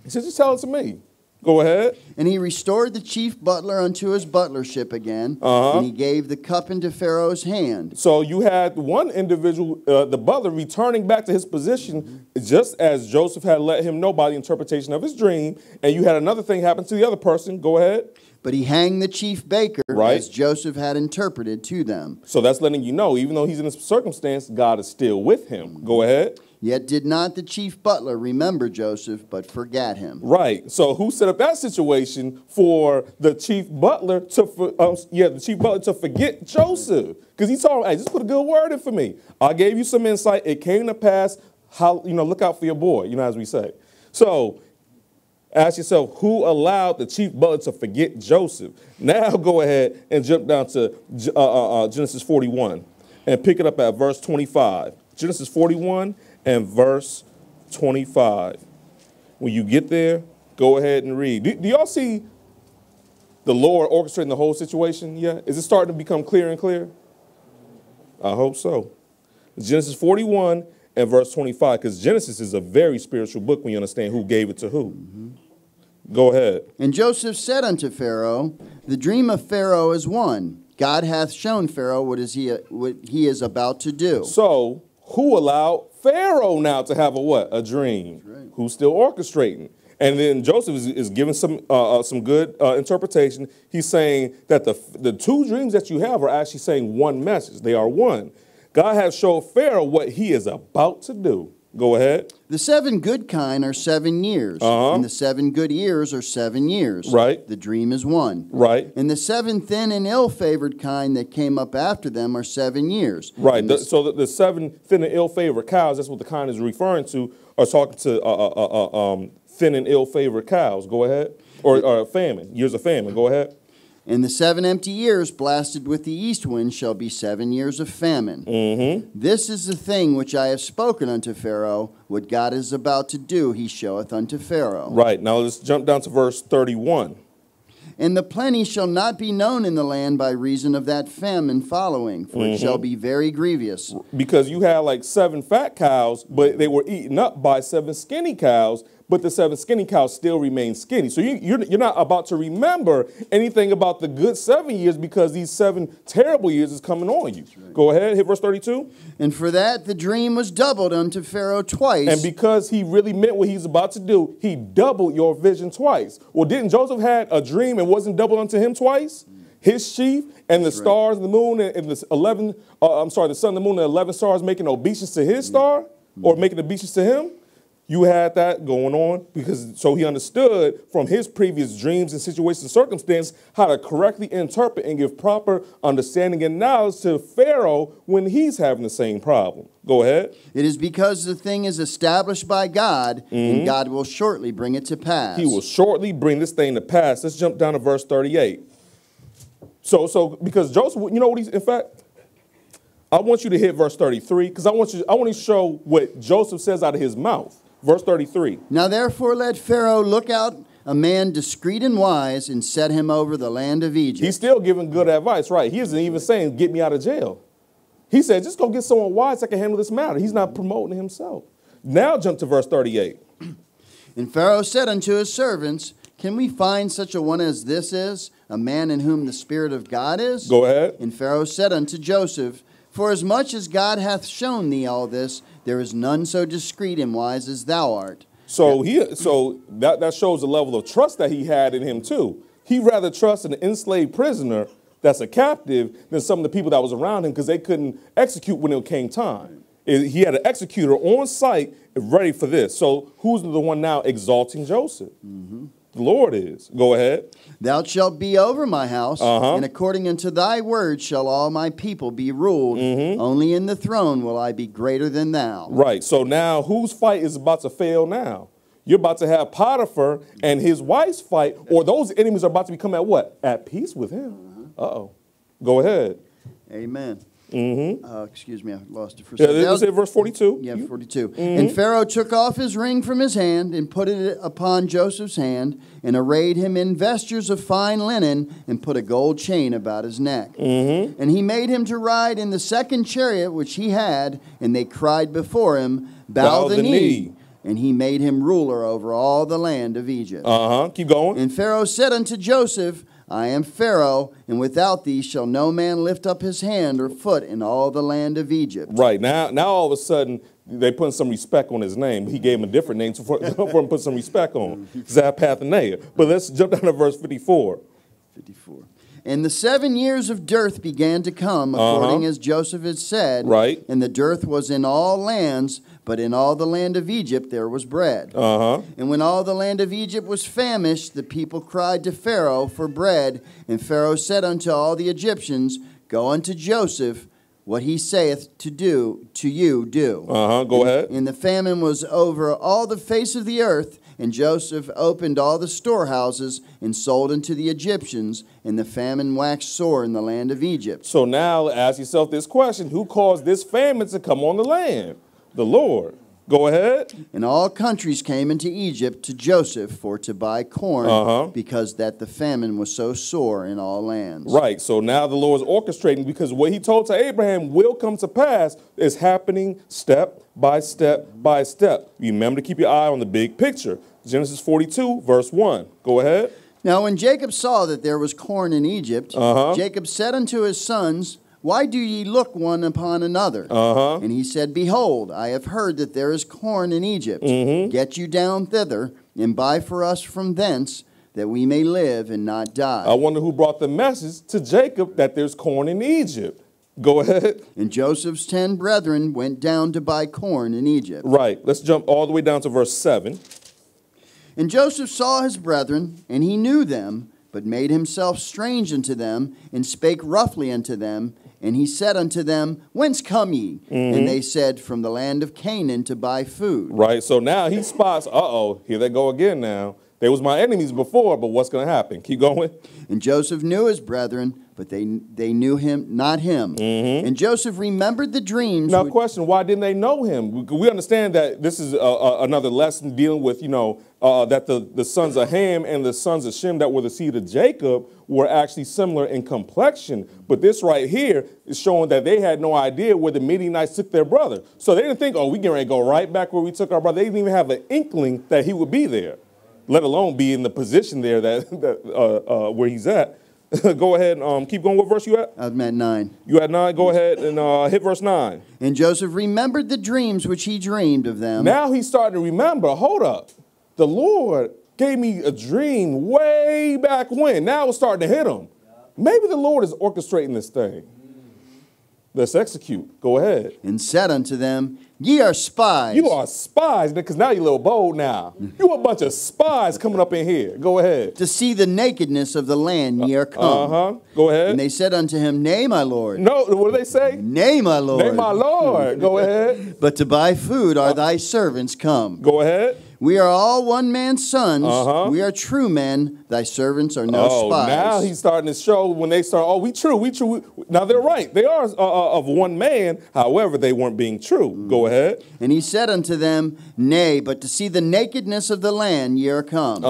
He says, just tell it to me. Go ahead. And he restored the chief butler unto his butlership again, and he gave the cup into Pharaoh's hand. So you had one individual, the butler, returning back to his position, just as Joseph had let him know by the interpretation of his dream, and you had another thing happen to the other person. Go ahead. But he hanged the chief baker, as Joseph had interpreted to them. So that's letting you know, even though he's in this circumstance, God is still with him. Go ahead. Yet did not the chief butler remember Joseph, but forgot him. Right. So who set up that situation for the chief butler to forget Joseph? Because he told him, hey, just put a good word in for me. I gave you some insight. It came to pass. How, look out for your boy, as we say. So ask yourself, who allowed the chief butler to forget Joseph? Now go ahead and jump down to Genesis 41 and pick it up at verse 25. Genesis 41 and verse 25. When you get there, go ahead and read. Do y'all see the Lord orchestrating the whole situation yet? Is it starting to become clear and clear? I hope so. Genesis 41 and verse 25, because Genesis is a very spiritual book when you understand who gave it to who. Go ahead. And Joseph said unto Pharaoh, the dream of Pharaoh is one. God hath shown Pharaoh what he is about to do. So who allowed Pharaoh now to have a what? A dream. Right. Who's still orchestrating? And then Joseph is giving some good interpretation. He's saying that the two dreams that you have are actually saying one message. They are one. God has showed Pharaoh what he is about to do. Go ahead. The 7 good kine are 7 years, and the 7 good ears are 7 years. Right. The dream is one. Right. And the 7 thin and ill-favored kine that came up after them are 7 years. Right. So the 7 thin and ill-favored cows, that's what the kine is referring to, are talking to thin and ill-favored cows. Go ahead. Or famine. Years of famine. Go ahead. And the 7 empty years blasted with the east wind shall be 7 years of famine. This is the thing which I have spoken unto Pharaoh. What God is about to do, he showeth unto Pharaoh. Right. Now let's jump down to verse 31. And the plenty shall not be known in the land by reason of that famine following, for it shall be very grievous. Because you had like 7 fat cows, but they were eaten up by 7 skinny cows, but the 7 skinny cows still remain skinny. So you're not about to remember anything about the good 7 years because these 7 terrible years is coming on you. Right. Go ahead, hit verse 32. And for that the dream was doubled unto Pharaoh twice. And because he really meant what he's about to do, he doubled your vision twice. Well, didn't Joseph had a dream and wasn't doubled unto him twice? His sheaf and the stars, the moon, and the the sun, the moon, and the 11 stars making obeisance to his star or making obeisance to him. You had that going on so he understood from his previous dreams and situations and circumstances how to correctly interpret and give proper understanding and knowledge to Pharaoh when he's having the same problem. Go ahead. It is because the thing is established by God, and God will shortly bring it to pass. He will shortly bring this thing to pass. Let's jump down to verse 38. So because Joseph, you know what in fact, I want you to hit verse 33 because I want to show what Joseph says out of his mouth. Verse 33. Now therefore let Pharaoh look out a man discreet and wise and set him over the land of Egypt. He's still giving good advice, right? He isn't even saying, get me out of jail. He said, just go get someone wise that can handle this matter. He's not promoting himself. Now jump to verse 38. And Pharaoh said unto his servants, can we find such a one as this is, a man in whom the Spirit of God is? Go ahead. And Pharaoh said unto Joseph, for as much as God hath shown thee all this, there is none so discreet and wise as thou art. So that shows the level of trust that he had in him too. He rather trust an enslaved prisoner that's a captive than some of the people that was around him because they couldn't execute when it came time. He had an executor on site ready for this. So who's the one now exalting Joseph? The Lord is. Go ahead. Thou shalt be over my house, and according unto thy word shall all my people be ruled. Only in the throne will I be greater than thou. Right. So now whose fight is about to fail now? You're about to have Potiphar and his wife's fight, or those enemies are about to become at what? At peace with him. Uh-oh. Go ahead. Amen. Excuse me, I lost it for a second. Yeah, let's say verse 42. Yeah, 42. And Pharaoh took off his ring from his hand and put it upon Joseph's hand and arrayed him in vestures of fine linen and put a gold chain about his neck. And he made him to ride in the second chariot which he had, and they cried before him, Bow the knee. And he made him ruler over all the land of Egypt. Keep going. And Pharaoh said unto Joseph, I am Pharaoh, and without thee shall no man lift up his hand or foot in all the land of Egypt. Right. Now all of a sudden, they put some respect on his name. He gave him a different name for him to put some respect on. Zapathneah. But let's jump down to verse 54. 54. And the 7 years of dearth began to come, according as Joseph had said. Right. And the dearth was in all lands, but in all the land of Egypt there was bread. And when all the land of Egypt was famished, the people cried to Pharaoh for bread. And Pharaoh said unto all the Egyptians, Go unto Joseph, what he saith to you, do. Go ahead. And the famine was over all the face of the earth, and Joseph opened all the storehouses and sold unto the Egyptians, and the famine waxed sore in the land of Egypt. So now ask yourself this question, who caused this famine to come on the land? The Lord. Go ahead. And all countries came into Egypt to Joseph for to buy corn, because that the famine was so sore in all lands. Right. So now the Lord is orchestrating, because what he told to Abraham will come to pass is happening step by step by step. Remember to keep your eye on the big picture. Genesis 42, verse 1. Go ahead. Now when Jacob saw that there was corn in Egypt, Jacob said unto his sons, why do ye look one upon another? And he said, behold, I have heard that there is corn in Egypt. Get you down thither, and buy for us from thence, that we may live and not die. I wonder who brought the message to Jacob that there's corn in Egypt. Go ahead. And Joseph's 10 brethren went down to buy corn in Egypt. Right. Let's jump all the way down to verse 7. And Joseph saw his brethren, and he knew them, but made himself strange unto them, and spake roughly unto them. And he said unto them, whence come ye? And they said, from the land of Canaan to buy food. Right. So now he spots, here they go again now. They was my enemies before, but what's going to happen? Keep going. And Joseph knew his brethren, but they knew him, not him. And Joseph remembered the dreams. Now, question, why didn't they know him? We understand that this is another lesson dealing with, that the sons of Ham and the sons of Shem that were the seed of Jacob were actually similar in complexion. But this right here is showing that they had no idea where the Midianites took their brother. So they didn't think, we getting ready to go right back where we took our brother. They didn't even have an inkling that he would be there, let alone be in the position there that where he's at. Go ahead and keep going. What verse you at? I'm at 9. You at 9? Go ahead and hit verse 9. And Joseph remembered the dreams which he dreamed of them. Now he's starting to remember. Hold up. The Lord gave me a dream way back when. Now it's starting to hit him. Maybe the Lord is orchestrating this thing. Let's execute. Go ahead. And said unto them, ye are spies. You are spies, because now you're a little bold now. You a bunch of spies coming up in here. Go ahead. To see the nakedness of the land ye are come. Go ahead. And they said unto him, nay, my lord. No, what do they say? Nay, my lord. Nay, my lord. Go ahead. But to buy food are thy servants come. Go ahead. We are all one man's sons. We are true men. Thy servants are no spies. Now he's starting to show when they start, we true. Now they're right. They are of one man. However, they weren't being true. Go ahead. And he said unto them, nay, but to see the nakedness of the land ye are come.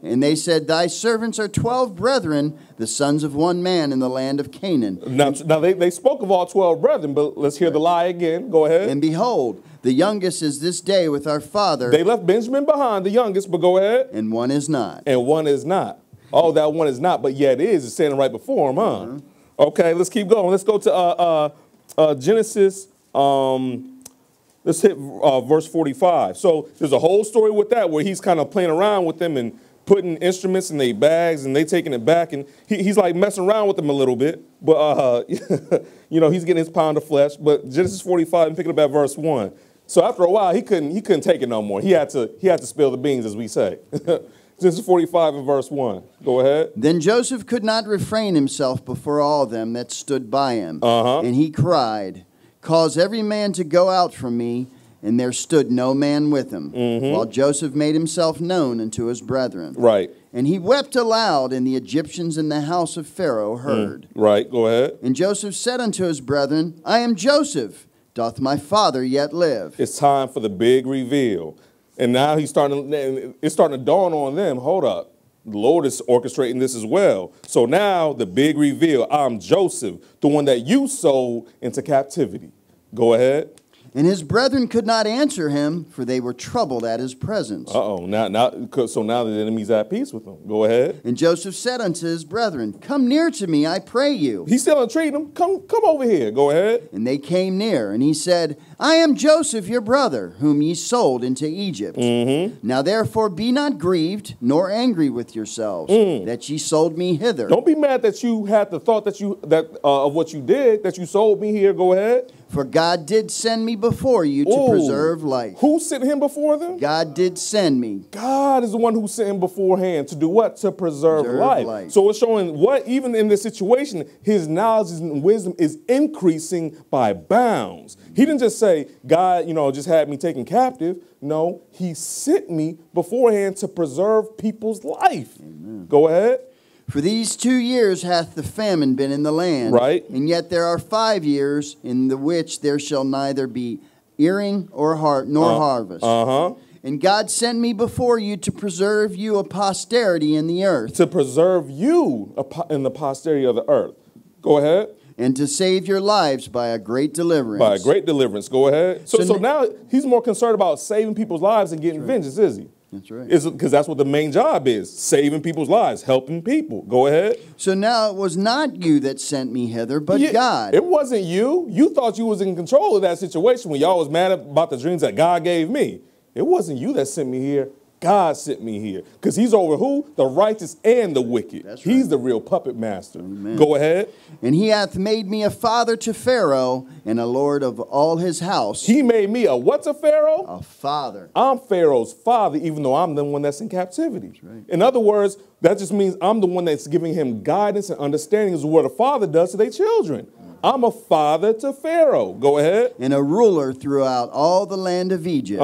And they said, thy servants are 12 brethren, the sons of one man in the land of Canaan. Now they spoke of all 12 brethren, but let's hear the lie again. Go ahead. And behold, the youngest is this day with our father. They left Benjamin behind, the youngest, but go ahead. And one is not. And one is not. Oh, that one is not, but yet it is. It's standing right before him, huh? Okay, let's keep going. Let's go to Genesis. Let's hit verse 45. So there's a whole story with that where he's kind of playing around with them and putting instruments in their bags, and they taking it back, and he's like messing around with them a little bit. But, he's getting his pound of flesh. But Genesis 45, and picking up at verse 1. So after a while, he couldn't take it no more. He had to spill the beans, as we say. Genesis 45 and verse 1. Go ahead. Then Joseph could not refrain himself before all them that stood by him. And he cried, cause every man to go out from me. And there stood no man with him, while Joseph made himself known unto his brethren. Right. And he wept aloud, and the Egyptians in the house of Pharaoh heard. Right, go ahead. And Joseph said unto his brethren, I am Joseph. Doth my father yet live? It's time for the big reveal. And now it's starting to dawn on them. Hold up. The Lord is orchestrating this as well. So now the big reveal. I'm Joseph, the one that you sold into captivity. Go ahead. And his brethren could not answer him, for they were troubled at his presence. So now the enemy's at peace with him. Go ahead. And Joseph said unto his brethren, come near to me, I pray you. He's still entreating them. Come over here. Go ahead. And they came near, and he said, I am Joseph your brother, whom ye sold into Egypt. Now therefore be not grieved, nor angry with yourselves, that ye sold me hither. Don't be mad that you had the thought of what you did, that you sold me here. Go ahead. For God did send me before you to preserve life. Who sent him before them? God did send me. God is the one who sent him beforehand to do what? To preserve life. So it's showing what, even in this situation, his knowledge and wisdom is increasing by bounds. He didn't just say, God, just had me taken captive. No, he sent me beforehand to preserve people's life. Amen. Go ahead. For these 2 years hath the famine been in the land. Right. And yet there are 5 years in the which there shall neither be earing or nor harvest. And God sent me before you to preserve you a posterity in the earth. To preserve you in the posterity of the earth. Go ahead. And to save your lives by a great deliverance. By a great deliverance. Go ahead. So now he's more concerned about saving people's lives and getting vengeance, is he? That's right. Because that's what the main job is, saving people's lives, helping people. Go ahead. So now it was not you that sent me hither, but God. It wasn't you. You thought you was in control of that situation when y'all was mad about the dreams that God gave me. It wasn't you that sent me here. God sent me here. Because he's over who? The righteous and the wicked. That's right. He's the real puppet master. Amen. Go ahead. And he hath made me a father to Pharaoh and a lord of all his house. He made me a what to Pharaoh? A father. I'm Pharaoh's father, even though I'm the one that's in captivity. That's right. In other words, that just means I'm the one that's giving him guidance and understanding is what a father does to their children. I'm a father to Pharaoh. Go ahead. And a ruler throughout all the land of Egypt.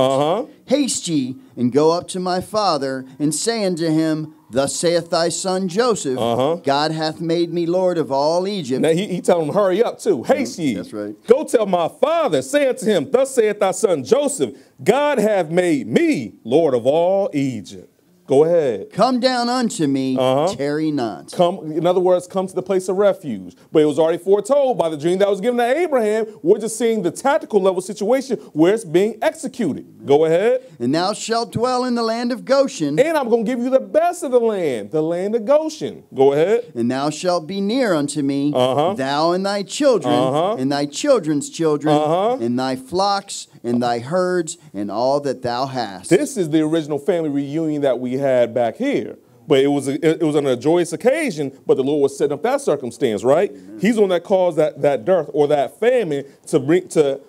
Haste ye, and go up to my father, and say unto him, Thus saith thy son Joseph, God hath made me Lord of all Egypt. Now he telling him, hurry up too. Haste ye. That's right. Go tell my father, say unto him, Thus saith thy son Joseph, God hath made me Lord of all Egypt. Go ahead. Come down unto me, tarry not. Come, in other words, come to the place of refuge. But it was already foretold by the dream that was given to Abraham. We're just seeing the tactical level situation where it's being executed. Go ahead. And thou shalt dwell in the land of Goshen. And I'm going to give you the best of the land of Goshen. Go ahead. And thou shalt be near unto me, thou and thy children, and thy children's children, and thy flocks, and thy herds, and all that thou hast. This is the original family reunion that we had back here. But it was on a joyous occasion, but the Lord was setting up that circumstance, right? Amen. He's the one that caused that dearth or that famine to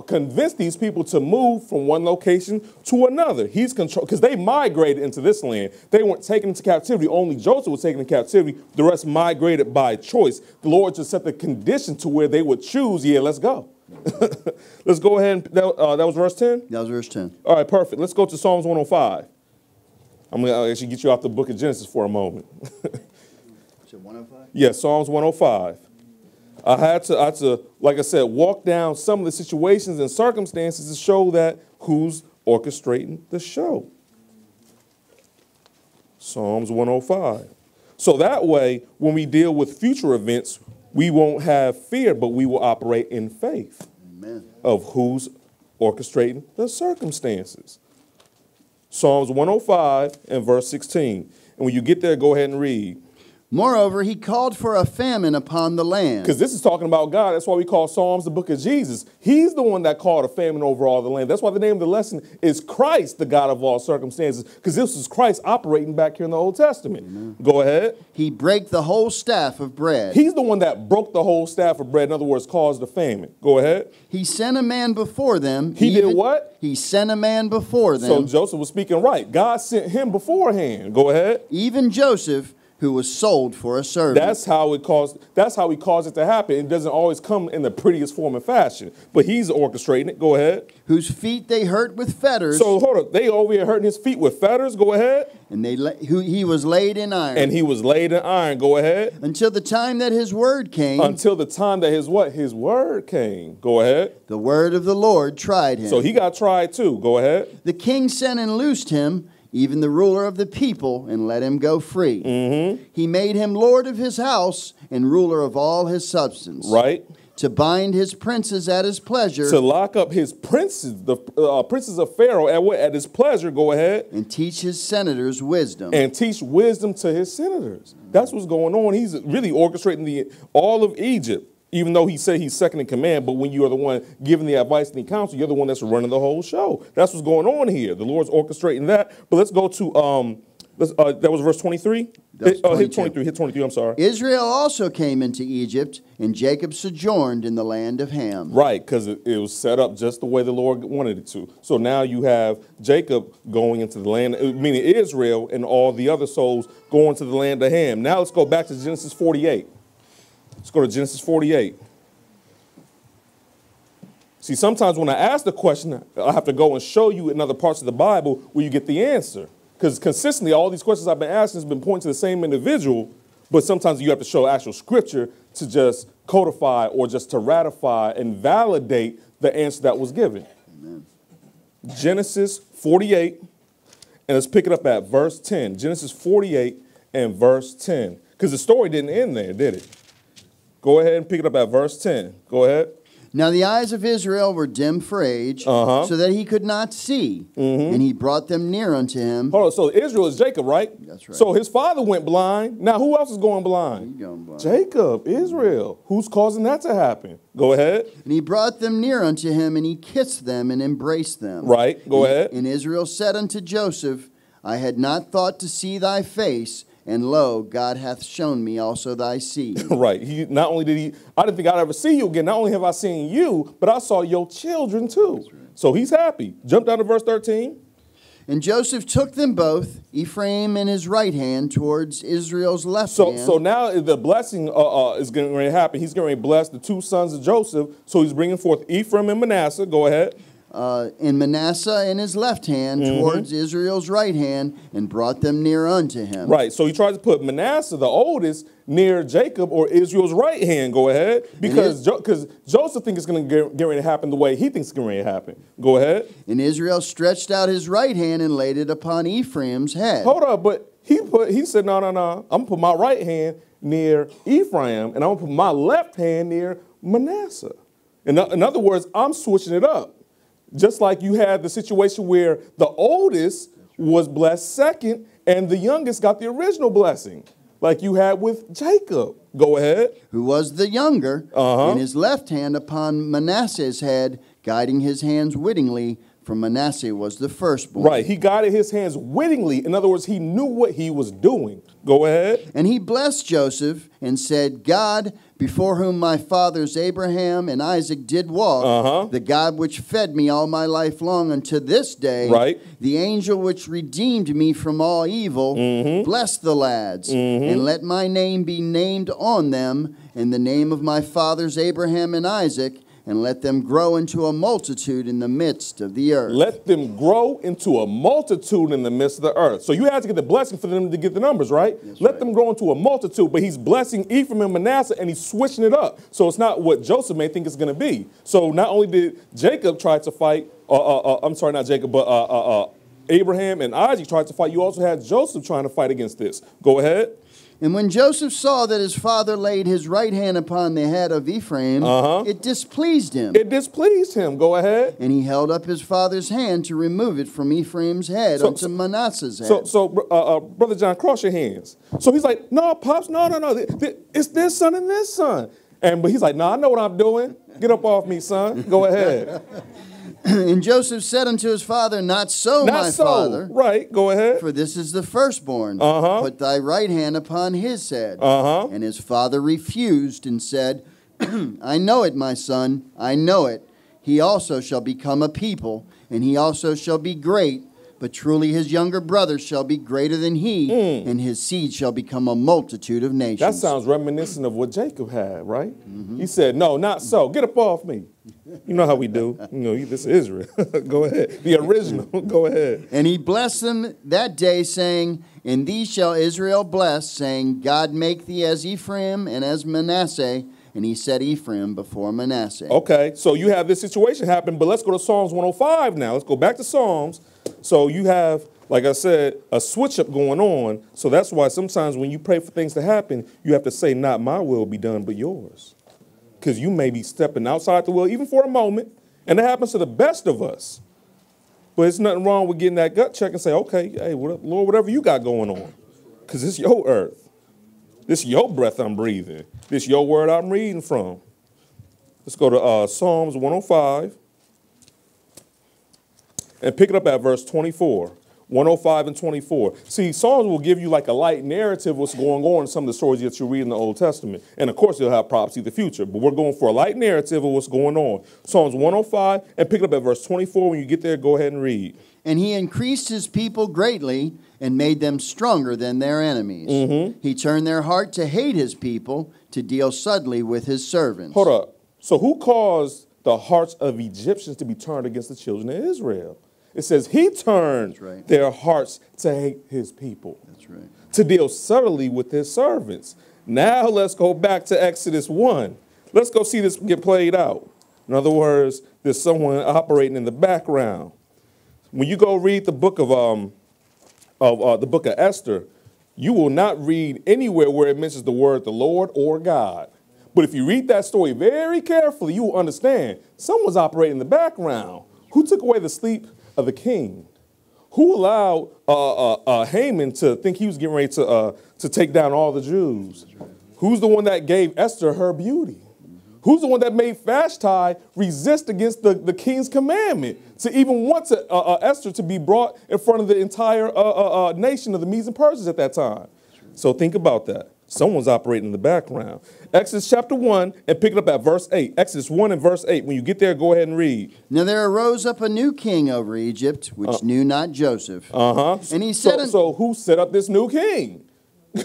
convince these people to move from one location to another. He's control because they migrated into this land. They weren't taken into captivity. Only Joseph was taken into captivity. The rest migrated by choice. The Lord just set the condition to where they would choose, yeah, let's go. Let's go ahead and that was verse 10? That was verse 10. All right, perfect. Let's go to Psalms 105. I'm going to actually get you out the book of Genesis for a moment. So 105? Yeah, Psalms 105. I had to, like I said, walk down some of the situations and circumstances to show that who's orchestrating the show. Psalms 105. So that way, when we deal with future events, we won't have fear, but we will operate in faith. Amen. Of who's orchestrating the circumstances. Psalms 105 and verse 16. And when you get there, go ahead and read. Moreover, he called for a famine upon the land. Because this is talking about God. That's why we call Psalms the book of Jesus. He's the one that called a famine over all the land. That's why the name of the lesson is Christ, the God of all circumstances. Because this is Christ operating back here in the Old Testament. Amen. Go ahead. He brake the whole staff of bread. He's the one that broke the whole staff of bread. In other words, caused the famine. Go ahead. He sent a man before them. He did what? He sent a man before them. So Joseph was speaking right. God sent him beforehand. Go ahead. Even Joseph, who was sold for a servant. That's how he caused it to happen. It doesn't always come in the prettiest form and fashion. But he's orchestrating it. Go ahead. Whose feet they hurt with fetters. So hold up. They over here hurting his feet with fetters. Go ahead. And he was laid in iron. And he was laid in iron. Go ahead. Until the time that his word came. Until the time that his what? His word came. Go ahead. The word of the Lord tried him. So he got tried too. Go ahead. The king sent and loosed him, even the ruler of the people, and let him go free. He made him lord of his house and ruler of all his substance. Right. To bind his princes at his pleasure. To lock up his princes, the princes of Pharaoh at his pleasure. Go ahead. And teach his senators wisdom. And teach wisdom to his senators. That's what's going on. He's really orchestrating all of Egypt. Even though he said he's second in command, but when you are the one giving the advice and the counsel, you're the one that's running the whole show. That's what's going on here. The Lord's orchestrating that. But let's go to, that was verse 23? Hit 23, I'm sorry. Israel also came into Egypt, and Jacob sojourned in the land of Ham. Right, because it was set up just the way the Lord wanted it to. So now you have Jacob going into the land, meaning Israel, and all the other souls going to the land of Ham. Now let's go back to Genesis 48. Let's go to Genesis 48. See, sometimes when I ask the question, I have to go and show you in other parts of the Bible where you get the answer. Because consistently, all these questions I've been asking has been pointing to the same individual, but sometimes you have to show actual scripture to just codify or just to ratify and validate the answer that was given. Genesis 48, and let's pick it up at verse 10. Genesis 48 and verse 10. Because the story didn't end there, did it? Go ahead and pick it up at verse 10. Go ahead. Now the eyes of Israel were dim for age, so that he could not see. And he brought them near unto him. Hold on, so Israel is Jacob, right? That's right. So his father went blind. Now who else is going blind? He's going blind. Jacob, Israel. Who's causing that to happen? Go ahead. And he brought them near unto him, and he kissed them and embraced them. Right, go ahead. And Israel said unto Joseph, I had not thought to see thy face, and lo, God hath shown me also thy seed. Right. I didn't think I'd ever see you again. Not only have I seen you, but I saw your children too. Right. So he's happy. Jump down to verse 13. And Joseph took them both, Ephraim in his right hand, towards Israel's left hand. So now the blessing is getting ready to happen. He's getting ready to bless the two sons of Joseph. So he's bringing forth Ephraim and Manasseh. Go ahead. And Manasseh in his left hand towards Israel's right hand, and brought them near unto him. Right, so he tries to put Manasseh, the oldest, near Jacob or Israel's right hand. Go ahead, because Joseph thinks it's going to get ready to happen the way he thinks it's going to happen. Go ahead. And Israel stretched out his right hand and laid it upon Ephraim's head. Hold up, but he said, no, I'm going to put my right hand near Ephraim, and I'm going to put my left hand near Manasseh. In other words, I'm switching it up. Just like you had the situation where the oldest was blessed second and the youngest got the original blessing, like you had with Jacob. Go ahead. Who was the younger, and his left hand upon Manasseh's head, guiding his hands wittingly, for Manasseh was the firstborn. Right, he guided his hands wittingly. In other words, he knew what he was doing. Go ahead. And he blessed Joseph and said, God, before whom my fathers Abraham and Isaac did walk, the God which fed me all my life long unto this day, right, the angel which redeemed me from all evil, bless the lads, and let my name be named on them, and the name of my fathers Abraham and Isaac, and let them grow into a multitude in the midst of the earth. Let them grow into a multitude in the midst of the earth. So you had to get the blessing for them to get the numbers, right? Let them grow into a multitude, but he's blessing Ephraim and Manasseh, and he's switching it up. So it's not what Joseph may think it's going to be. So not only did Jacob try to fight, I'm sorry, not Jacob, but Abraham and Isaac tried to fight, you also had Joseph trying to fight against this. Go ahead. And when Joseph saw that his father laid his right hand upon the head of Ephraim, it displeased him. It displeased him. Go ahead. And he held up his father's hand to remove it from Ephraim's head unto Manasseh's head. So, Brother John, cross your hands. So he's like, no, Pops, no. It's this son and this son. But he's like, no, I know what I'm doing. Get up off me, son. Go ahead. And Joseph said unto his father, Not so, my father. Right, go ahead. For this is the firstborn. Put thy right hand upon his head. And his father refused and said, I know it, my son, I know it. He also shall become a people, and he also shall be great. But truly his younger brother shall be greater than he, and his seed shall become a multitude of nations. That sounds reminiscent of what Jacob had, right? He said, no, not so. Get up off me. You know how we do. This is Israel. Go ahead. The original. Go ahead. And he blessed them that day, saying, In thee shall Israel bless, saying, God make thee as Ephraim and as Manasseh. And he set Ephraim before Manasseh. Okay, so you have this situation happen, but let's go to Psalms 105 now. Let's go back to Psalms. So you have, like I said, a switch up going on. So that's why sometimes when you pray for things to happen, you have to say, not my will be done, but yours. Because you may be stepping outside the will, even for a moment, and it happens to the best of us. But it's nothing wrong with getting that gut check and say, okay, hey, Lord, whatever you got going on, because it's your earth. This is your breath I'm breathing. This is your word I'm reading from. Let's go to Psalms 105 and pick it up at verse 24. 105 and 24. See, Psalms will give you like a light narrative of what's going on in some of the stories that you read in the Old Testament. And of course, you'll have prophecy of the future. But we're going for a light narrative of what's going on. Psalms 105 and pick it up at verse 24. When you get there, go ahead and read. And he increased his people greatly and made them stronger than their enemies. He turned their heart to hate his people, to deal subtly with his servants. Hold up. So who caused the hearts of Egyptians to be turned against the children of Israel? It says he turned their hearts to hate his people. That's right. To deal subtly with his servants. Now let's go back to Exodus 1. Let's go see this get played out. In other words, there's someone operating in the background. when you go read the book of Esther, you will not read anywhere where it mentions the word the Lord or God. But if you read that story very carefully, you will understand someone's operating in the background. Who took away the sleep of the king? Who allowed Haman to think he was getting ready to take down all the Jews? Who's the one that gave Esther her beauty? Who's the one that made Vashti resist against the king's commandment to even want Esther to be brought in front of the entire nation of the Medes and Persians at that time? So think about that. Someone's operating in the background. Exodus chapter 1 and pick it up at verse 8. Exodus 1 and verse 8. When you get there, go ahead and read. Now there arose up a new king over Egypt, which knew not Joseph. And he said, so who set up this new king?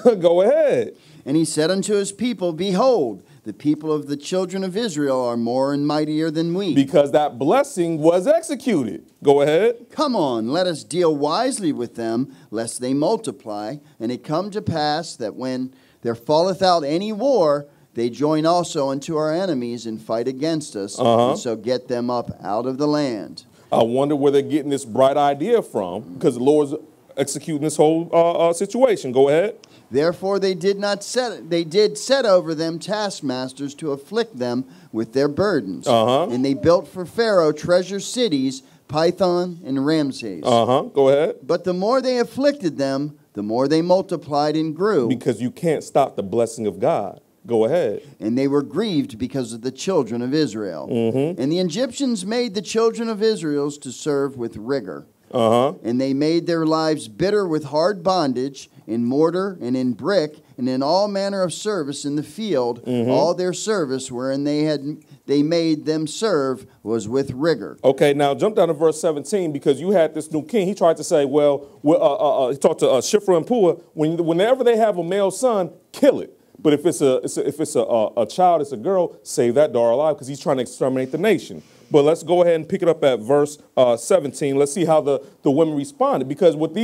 Go ahead. And he said unto his people, Behold, the people of the children of Israel are more and mightier than we. Because that blessing was executed. Go ahead. Come on, let us deal wisely with them, lest they multiply. And it come to pass that when there falleth out any war, they join also unto our enemies and fight against us, and so get them up out of the land. I wonder where they're getting this bright idea from, because the Lord's executing this whole situation. Go ahead. Therefore they did set over them taskmasters to afflict them with their burdens. And they built for Pharaoh treasure cities, Python and Ramses. Go ahead. But the more they afflicted them, the more they multiplied and grew. Because you can't stop the blessing of God. Go ahead. And they were grieved because of the children of Israel. And the Egyptians made the children of Israel to serve with rigor. And they made their lives bitter with hard bondage, in mortar and in brick, and in all manner of service in the field. All their service wherein they made them serve was with rigor. Okay, now jump down to verse 17, because you had this new king. He tried to say, he talked to Shifra and Pua, whenever they have a male son, kill it. But if it's a child, it's a girl, save that daughter alive, because he's trying to exterminate the nation. But let's go ahead and pick it up at verse 17. Let's see how the women responded. Because what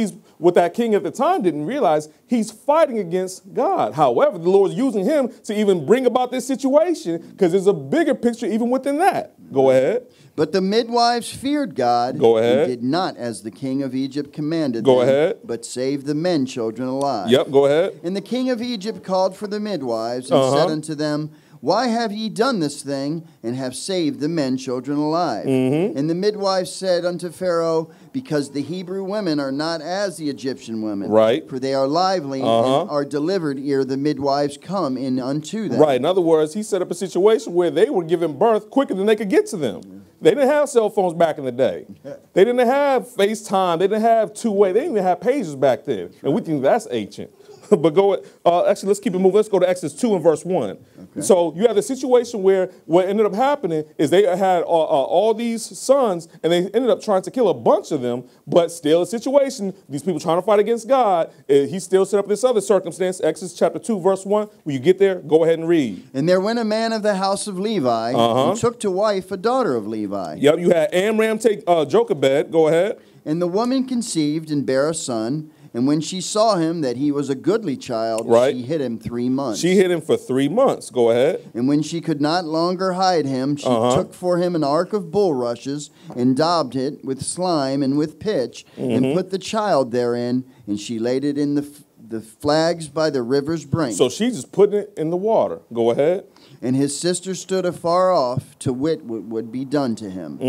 that king at the time didn't realize, he's fighting against God. However, the Lord's using him to even bring about this situation, because there's a bigger picture even within that. Go ahead. But the midwives feared God. Go ahead. And did not as the king of Egypt commanded Go them, ahead. but saved the men children alive. Yep, go ahead. And the king of Egypt called for the midwives and said unto them, Why have ye done this thing, and have saved the men children alive? And the midwives said unto Pharaoh, Because the Hebrew women are not as the Egyptian women. Right. For they are lively and are delivered ere the midwives come in unto them. Right. In other words, he set up a situation where they were giving birth quicker than they could get to them. They didn't have cell phones back in the day. They didn't have FaceTime. They didn't have two-way. They didn't even have pages back then. And we think that's ancient. But actually, let's keep it moving. Let's go to Exodus 2 and verse 1. Okay. So you have the situation where what ended up happening is they had all these sons, and they ended up trying to kill a bunch of them, but still a situation, these people trying to fight against God, he still set up this other circumstance. Exodus chapter 2, verse 1. When you get there, go ahead and read. And there went a man of the house of Levi, and took to wife a daughter of Levi. Yep, you had Amram take Jochebed. Go ahead. And the woman conceived and bare a son. And when she saw him that he was a goodly child, she hid him 3 months. She hid him for 3 months. Go ahead. And when she could not longer hide him, she took for him an ark of bulrushes and daubed it with slime and with pitch, and put the child therein, and she laid it in the flags by the river's brink. So she's just putting it in the water. Go ahead. And his sister stood afar off to wit what would be done to him.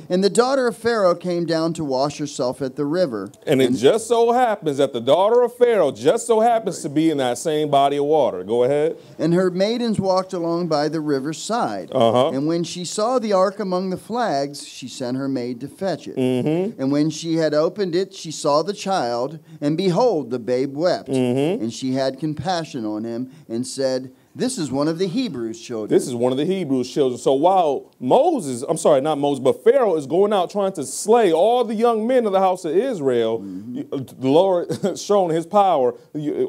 And the daughter of Pharaoh came down to wash herself at the river. And it just so happens that the daughter of Pharaoh just so happens to be in that same body of water. Go ahead. And her maidens walked along by the river's side. And when she saw the ark among the flags, she sent her maid to fetch it. And when she had opened it, she saw the child, and behold, the babe wept. And she had compassion on him, and said, This is one of the Hebrews' children. This is one of the Hebrews' children. So while but Pharaoh is going out trying to slay all the young men of the house of Israel, the Lord has shown his power.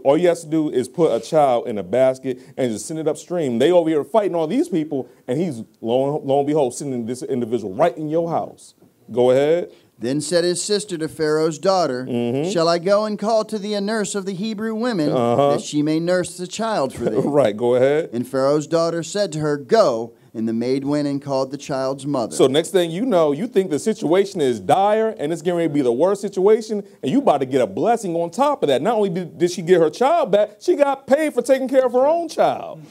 All you have to do is put a child in a basket and just send it upstream. They over here fighting all these people, and he's, lo and behold, sending this individual right in your house. Go ahead. Then said his sister to Pharaoh's daughter, Shall I go and call to thee a nurse of the Hebrew women, that she may nurse the child for thee? Right, go ahead. And Pharaoh's daughter said to her, Go. And the maid went and called the child's mother. So next thing you know, you think the situation is dire and it's getting ready to be the worst situation, and you about to get a blessing on top of that. Not only did she get her child back, she got paid for taking care of her own child.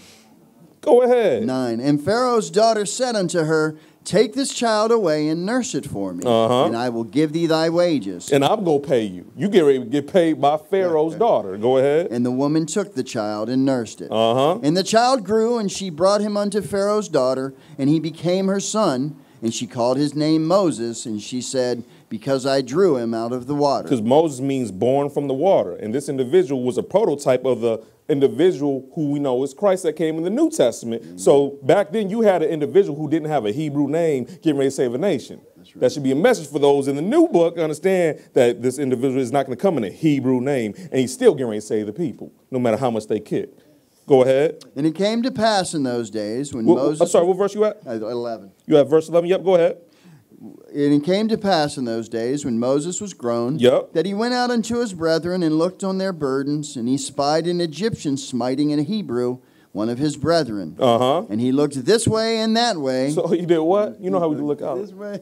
Go ahead. 9. And Pharaoh's daughter said unto her, take this child away and nurse it for me, and I will give thee thy wages. And I'm going to pay you. You get ready to get paid by Pharaoh's daughter. Go ahead. And the woman took the child and nursed it. And the child grew, and she brought him unto Pharaoh's daughter, and he became her son. And she called his name Moses, and she said, because I drew him out of the water. Because Moses means born from the water. And this individual was a prototype of the individual who we know is Christ that came in the New Testament. So back then you had an individual who didn't have a Hebrew name getting ready to save a nation. Right. That should be a message for those in the new book. Understand that this individual is not going to come in a Hebrew name, and he's still getting ready to save the people, no matter how much they kick. Go ahead. And it came to pass in those days when Moses... I'm sorry, what verse you at? 11. You have verse 11? Yep, go ahead. And it came to pass in those days when Moses was grown, that he went out unto his brethren and looked on their burdens, and he spied an Egyptian smiting a Hebrew, one of his brethren. And he looked this way and that way. So he did what? You know how we look out. This way.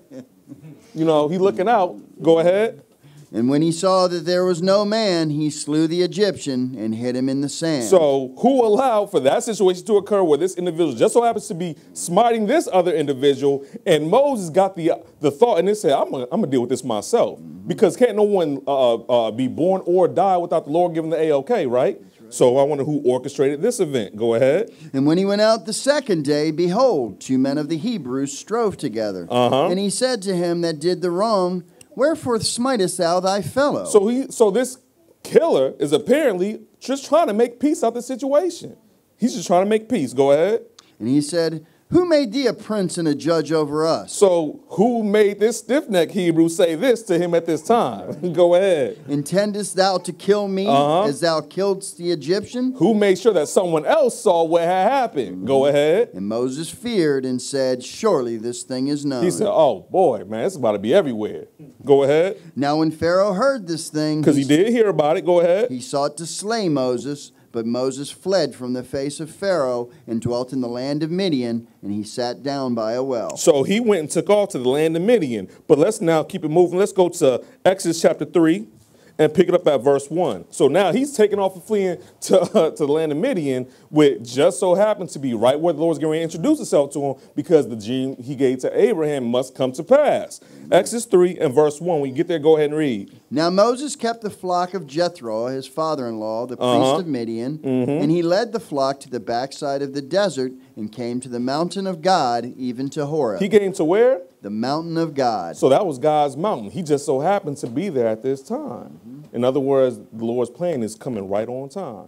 You know, he looking out. Go ahead. And when he saw that there was no man, he slew the Egyptian and hid him in the sand. So who allowed for that situation to occur where this individual just so happens to be smiting this other individual, and Moses got the thought and they said, I'm gonna deal with this myself. Because can't no one be born or die without the Lord giving the A-OK, right? So I wonder who orchestrated this event. Go ahead. And when he went out the second day, behold, 2 men of the Hebrews strove together. And he said to him that did the wrong, wherefore smitest thou thy fellow? So this killer is apparently just trying to make peace out of the situation. He's just trying to make peace. Go ahead. And he said, who made thee a prince and a judge over us? So who made this stiff-necked Hebrew say this to him at this time? Go ahead. Intendest thou to kill me as thou killedst the Egyptian? Who made sure that someone else saw what had happened? Go ahead. And Moses feared and said, surely this thing is known. He said, oh boy, man, it's about to be everywhere. Go ahead. Now when Pharaoh heard this thing, because he did hear about it, go ahead. He sought to slay Moses. But Moses fled from the face of Pharaoh and dwelt in the land of Midian, and he sat down by a well. So he went and took off to the land of Midian. But let's now keep it moving. Let's go to Exodus chapter 3 and pick it up at verse 1. So now he's taking off and fleeing to the land of Midian, which just so happens to be right where the Lord's going to introduce himself to him, because the dream he gave to Abraham must come to pass. Exodus 3 and verse 1. When you get there, go ahead and read. Now Moses kept the flock of Jethro, his father-in-law, the priest of Midian, and he led the flock to the backside of the desert and came to the mountain of God, even to Horeb. He came to where? The mountain of God. So that was God's mountain. He just so happened to be there at this time. In other words, the Lord's plan is coming right on time.